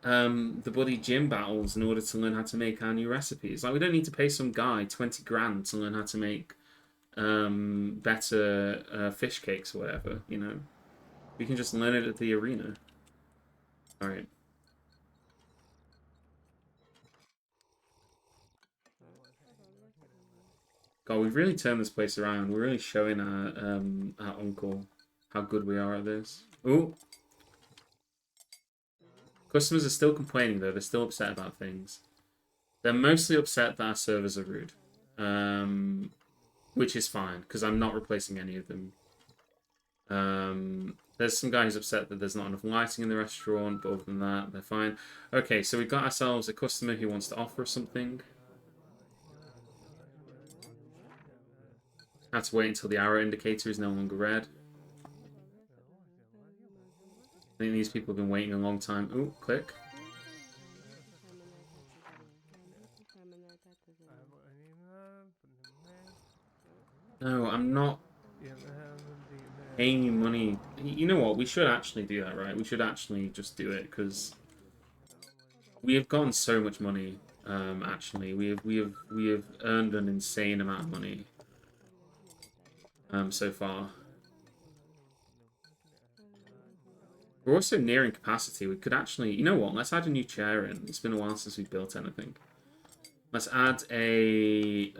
the bloody gym battles in order to learn how to make our new recipes? Like, we don't need to pay some guy 20 grand to learn how to make better fish cakes or whatever, you know? We can just learn it at the arena. Alright. God, we've really turned this place around. We're really showing our uncle how good we are at this. Ooh. Customers are still complaining, though. They're still upset about things. They're mostly upset that our servers are rude. Which is fine, because I'm not replacing any of them. There's some guy who's upset that there's not enough lighting in the restaurant, but other than that, they're fine. Okay, so we've got ourselves a customer who wants to offer us something. Have to wait until the arrow indicator is no longer red. I think these people have been waiting a long time. Ooh, click. No, I'm not paying you money. You know what? We should actually do that, right? We should actually just do it because we have gotten so much money. Actually, we have earned an insane amount of money. So far. We're also nearing capacity. We could actually, you know what? Let's add a new chair in. It's been a while since we built anything. Let's add a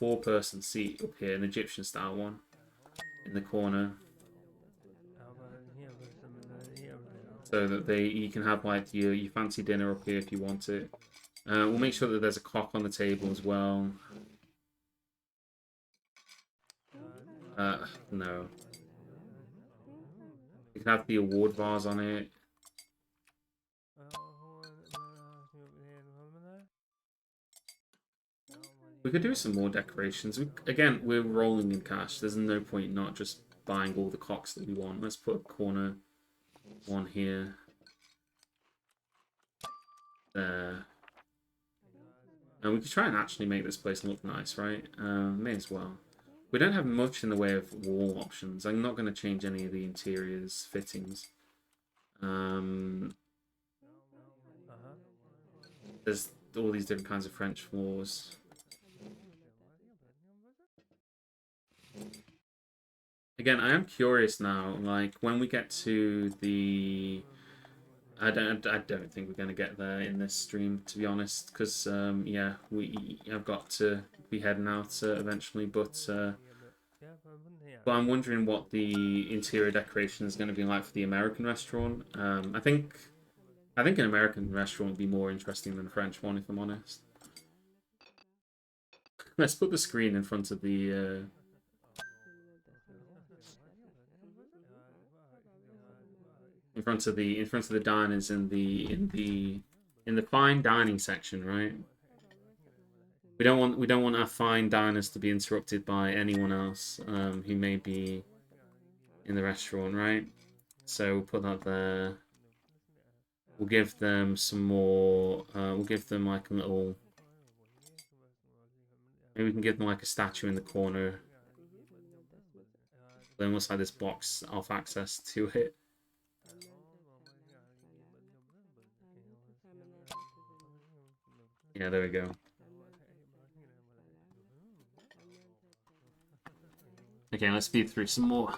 4-person seat up here, an Egyptian style one, in the corner, so that you can have like your fancy dinner up here if you want it. We'll make sure that there's a clock on the table as well. No. You can have the award vase on it. We could do some more decorations. Again, we're rolling in cash. There's no point not just buying all the clocks that we want. Let's put a corner one here. There. And we could try and actually make this place look nice, right? May as well. We don't have much in the way of wall options. I'm not going to change any of the interiors fittings. There's all these different kinds of French floors. Again, I am curious now, like, when we get to the... I don't think we're going to get there in this stream, to be honest, because, yeah, I've got to be heading out eventually, but But I'm wondering what the interior decoration is going to be like for the American restaurant. I think an American restaurant would be more interesting than a French one, if I'm honest. Let's put the screen in front of the in front of the diners in the fine dining section, right? We don't want our fine diners to be interrupted by anyone else who may be in the restaurant, right? So we'll put that there. We'll give them some more. We'll give them like a little. Maybe we can give them like a statue in the corner. Then looks like this blocks off access to it. Yeah, there we go. Okay, let's speed through some more.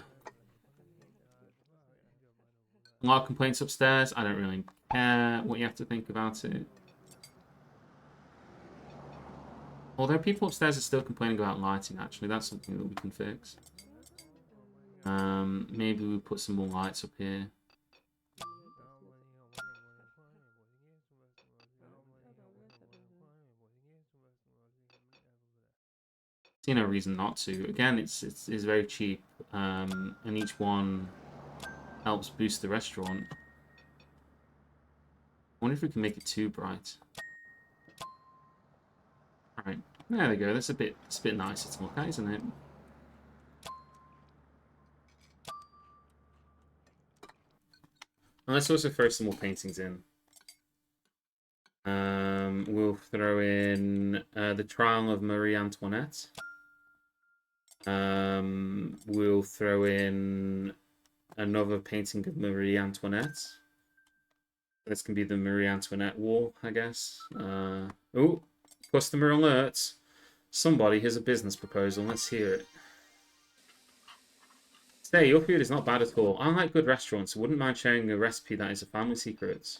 A lot of complaints upstairs. I don't really care what you have to think about it. Although people upstairs are still complaining about lighting, actually, that's something that we can fix. Maybe we put some more lights up here. See no reason not to. Again, it's very cheap, and each one helps boost the restaurant. I wonder if we can make it too bright. All right, there we go. That's it's a bit nicer to look at, isn't it? And let's also throw some more paintings in. We'll throw in the Trial of Marie Antoinette. We'll throw in another painting of Marie Antoinette. This can be the Marie Antoinette wall, I guess. Oh, customer alert. Somebody has a business proposal. Let's hear it. Say, your food is not bad at all. I like good restaurants. I wouldn't mind sharing a recipe that is a family secret.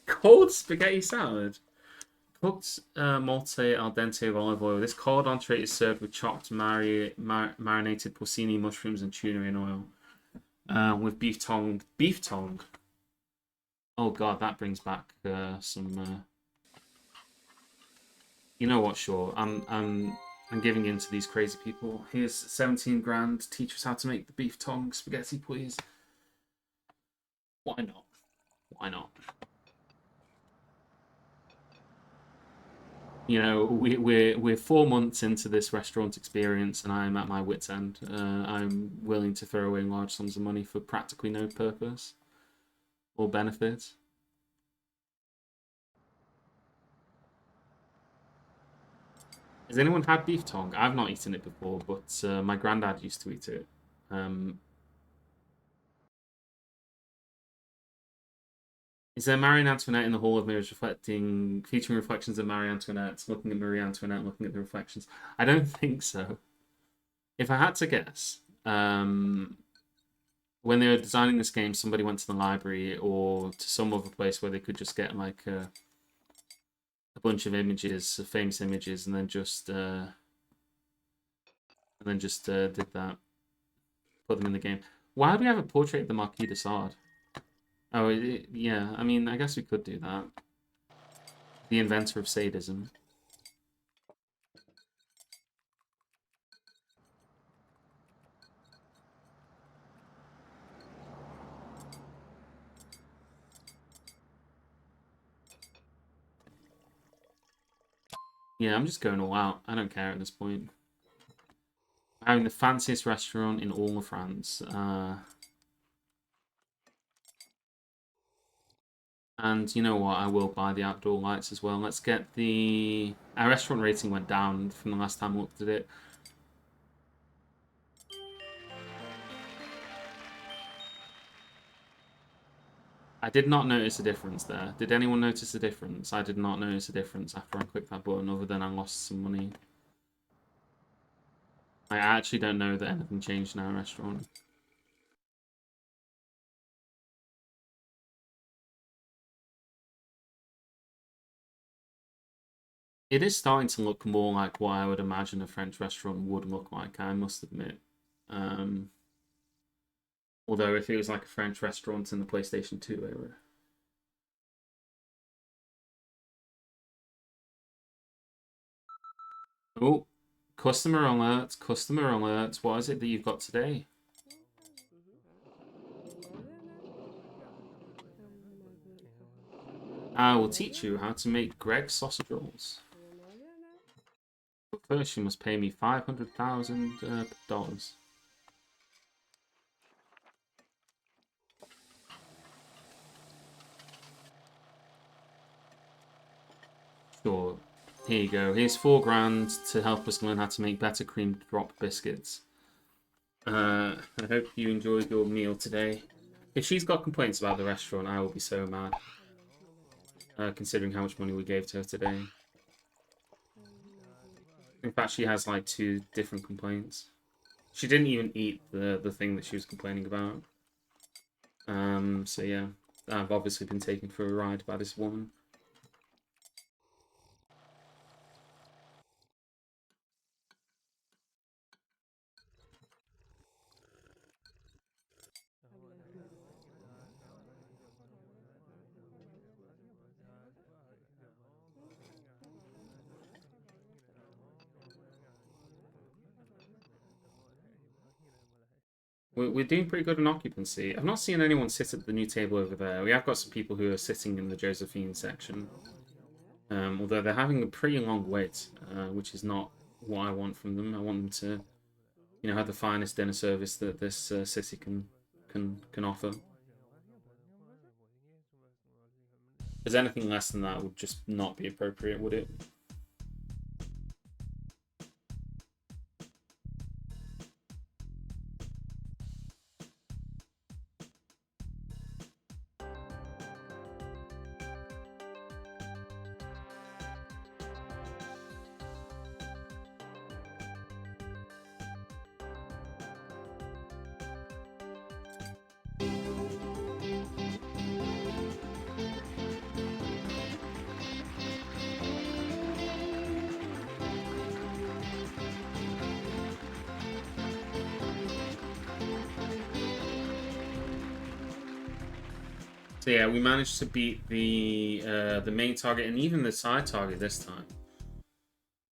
Cold spaghetti salad. Cooked molte al dente of olive oil. This cold entree is served with chopped marinated porcini mushrooms and tuna in oil. With beef tongue. Beef tongue? Oh god, that brings back some... You know what, sure. I'm giving in to these crazy people. Here's 17 grand. Teach us how to make the beef tongue spaghetti, please. Why not? Why not? You know, we're 4 months into this restaurant experience, and I'm at my wit's end. I'm willing to throw away large sums of money for practically no purpose or benefit. Has anyone had beef tongue? I've not eaten it before, but my granddad used to eat it. Is there Marie Antoinette in the Hall of Mirrors featuring reflections of Marie Antoinette, looking at Marie Antoinette, looking at the reflections? I don't think so. If I had to guess, when they were designing this game, somebody went to the library or to some other place where they could just get like a bunch of images, famous images, and then just did that, put them in the game. Why do we have a portrait of the Marquis de Sade? Oh, yeah. I mean, I guess we could do that. The inventor of sadism. Yeah, I'm just going all out. I don't care at this point. Having the fanciest restaurant in all of France. And you know what? I will buy the outdoor lights as well. Let's get the... Our restaurant rating went down from the last time I looked at it. I did not notice a difference there. Did anyone notice a difference? I did not notice a difference after I clicked that button, other than I lost some money. I actually don't know that anything changed in our restaurant. It is starting to look more like what I would imagine a French restaurant would look like, I must admit. Um, Although if it was like a French restaurant in the PlayStation 2 era. Oh, customer alert, customer alert. What is it that you've got today? I will teach you how to make Greg's sausage rolls. But first, you must pay me $500,000. Sure. Here you go. Here's $4,000 to help us learn how to make better cream drop biscuits. I hope you enjoyed your meal today. If she's got complaints about the restaurant, I will be so mad. Considering how much money we gave to her today. In fact, she has like 2 different complaints. She didn't even eat the thing that she was complaining about. So yeah, I've obviously been taken for a ride by this woman. We're doing pretty good on occupancy. I've not seen anyone sit at the new table over there. We have got some people who are sitting in the Josephine section. Although they're having a pretty long wait, which is not what I want from them. I want them to, have the finest dinner service that this city can offer. Because anything less than that would just not be appropriate, would it? So yeah, we managed to beat the main target and even the side target this time.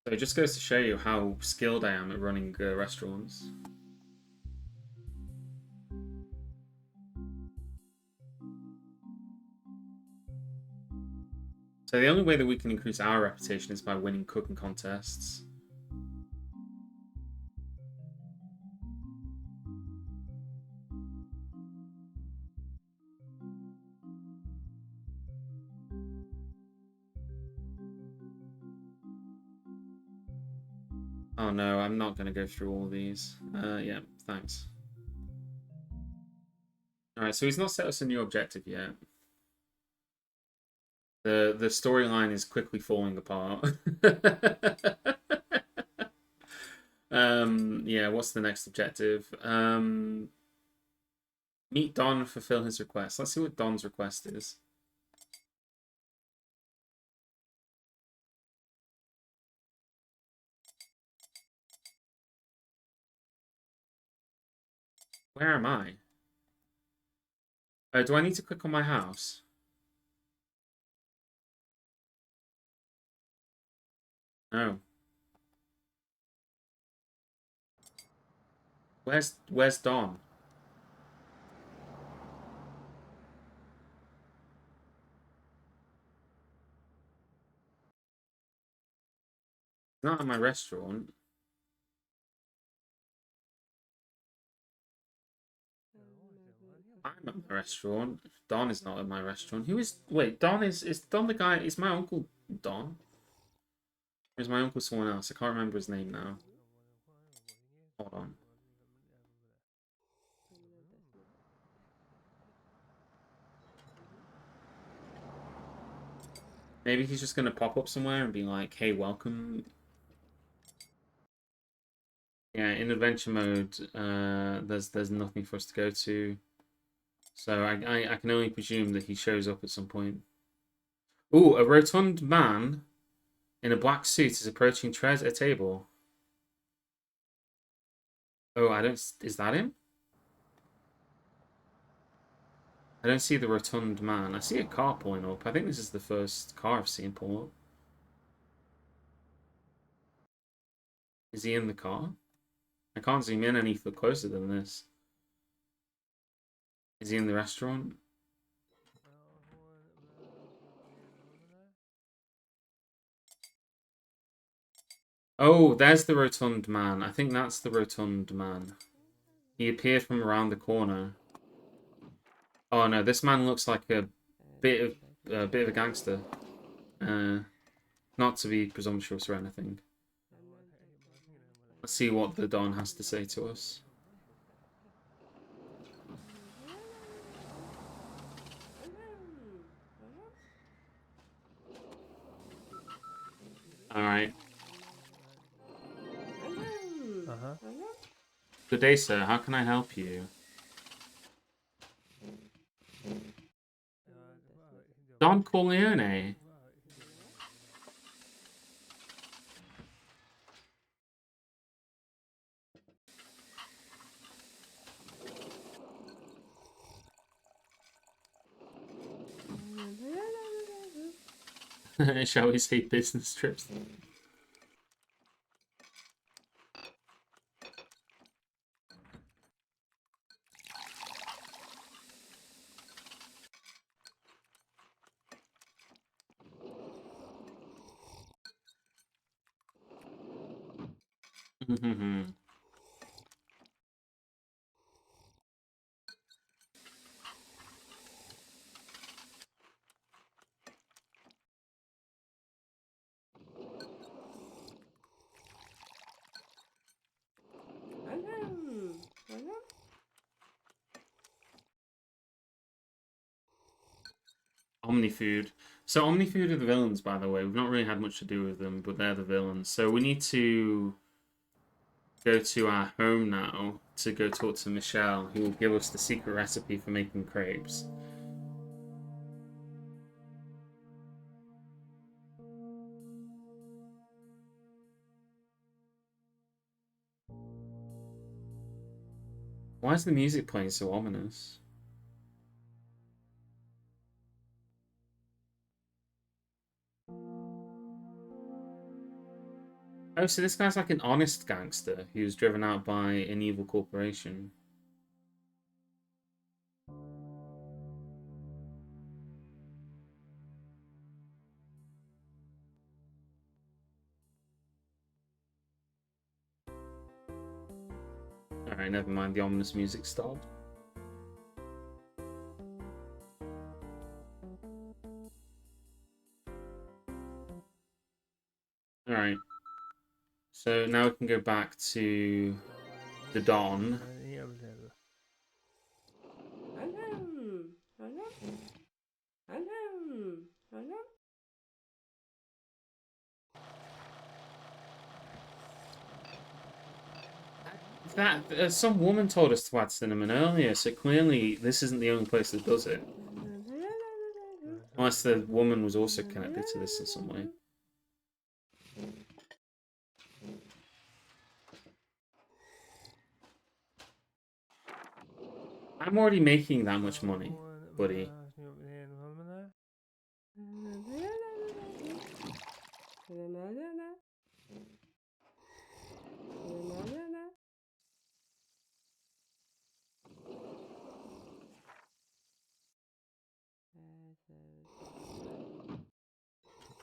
So it just goes to show you how skilled I am at running restaurants. So the only way that we can increase our reputation is by winning cooking contests. Oh no, I'm not going to go through all these. Yeah, thanks. Alright, so he's not set us a new objective yet. The storyline is quickly falling apart. Yeah, what's the next objective? Meet Don and fulfill his request. Let's see what Don's request is. Where am I? Do I need to click on my house? No. Where's Don? Not at my restaurant. I'm at my restaurant. Don is not at my restaurant. Who is? Wait, Don is Don the guy? Is my uncle Don? Or is my uncle someone else? I can't remember his name now. Hold on. Maybe he's just gonna pop up somewhere and be like, "Hey, welcome." Yeah, in adventure mode, there's nothing for us to go to, so I can only presume that he shows up at some point. Ooh, a rotund man in a black suit is approaching Trez at a table. Oh, I don't. Is that him? I don't see the rotund man. I see a car pulling up. I think this is the first car I've seen pull up. Is he in the car? I can't zoom in any closer than this. Is he in the restaurant? Oh, there's the rotund man. I think that's the rotund man. He appeared from around the corner. Oh no, this man looks like a bit of a gangster. Not to be presumptuous or anything. Let's see what the Don has to say to us. All right. Good day, sir. How can I help you? Don Corleone. Shall we say business trips? Omnifood. So Omnifood are the villains, by the way. We've not really had much to do with them, but they're the villains. So we need to go to our home now to go talk to Michelle, who will give us the secret recipe for making crepes. Why is the music playing so ominous? Oh, so this guy's like an honest gangster who's driven out by an evil corporation. Alright, never mind. The ominous music stopped. Alright. So now we can go back to the Dawn. That some woman told us to add cinnamon earlier, so clearly this isn't the only place that does it. Unless the woman was also connected to this in some way. I'm already making that much money, buddy.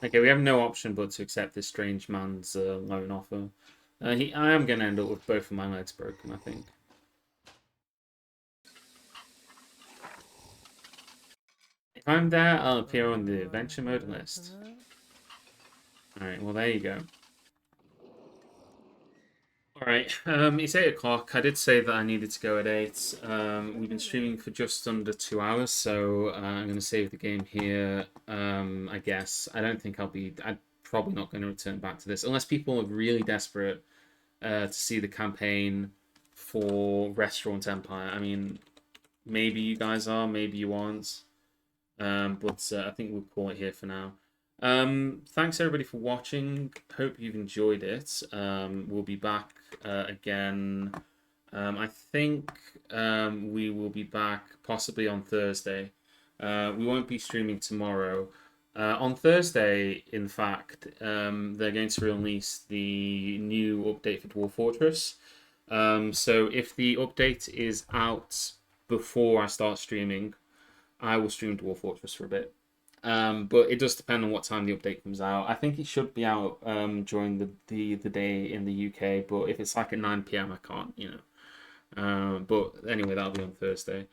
Okay, we have no option but to accept this strange man's loan offer. I am going to end up with both of my legs broken, I think. If I'm there, I'll appear on the adventure mode list. Alright, well there you go. Alright, it's 8 o'clock. I did say that I needed to go at 8. We've been streaming for just under 2 hours, so I'm going to save the game here, I guess. I'm probably not going to return back to this, unless people are really desperate to see the campaign for Resturant Empire. I mean, maybe you guys are, maybe you aren't. But I think we'll call it here for now. Thanks everybody for watching. Hope you've enjoyed it. We'll be back again. I think we will be back possibly on Thursday. We won't be streaming tomorrow. On Thursday, in fact, they're going to release the new update for Dwarf Fortress. So if the update is out before I start streaming, I will stream Dwarf Fortress for a bit. But it does depend on what time the update comes out. I think it should be out during the day in the UK, but if it's like at 9 p.m., I can't, you know. But anyway, that'll be on Thursday.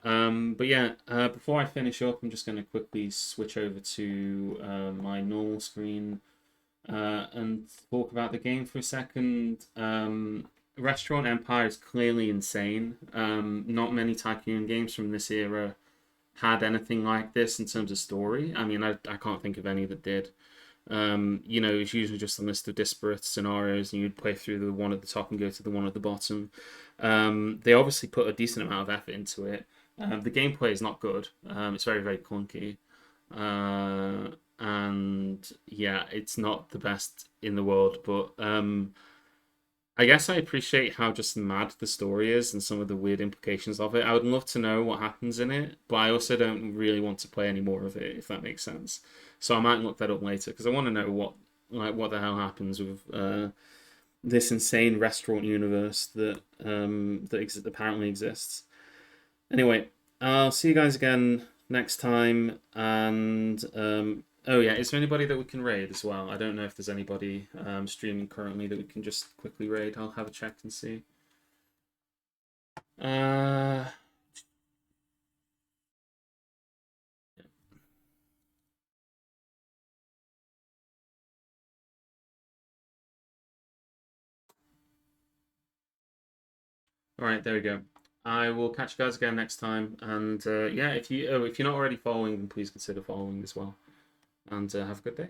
But yeah, before I finish up, I'm just going to quickly switch over to my normal screen and talk about the game for a second. Restaurant Empire is clearly insane. Not many Tycoon games from this era had anything like this in terms of story. I mean, I can't think of any that did. You know, it's usually just a list of disparate scenarios, and you'd play through the one at the top and go to the one at the bottom. They obviously put a decent amount of effort into it. The gameplay is not good. It's very, very clunky. And yeah, it's not the best in the world, but I guess I appreciate how just mad the story is and some of the weird implications of it. I would love to know what happens in it, but I also don't really want to play any more of it, if that makes sense. So I might look that up later because I want to know what the hell happens with this insane restaurant universe that apparently exists. Anyway, I'll see you guys again next time, and oh yeah, is there anybody that we can raid as well? I don't know if there's anybody streaming currently that we can just quickly raid. I'll have a check and see. Uh, all right, there we go. I will catch you guys again next time, and yeah, if you're not already following, then please consider following as well. And have a good day.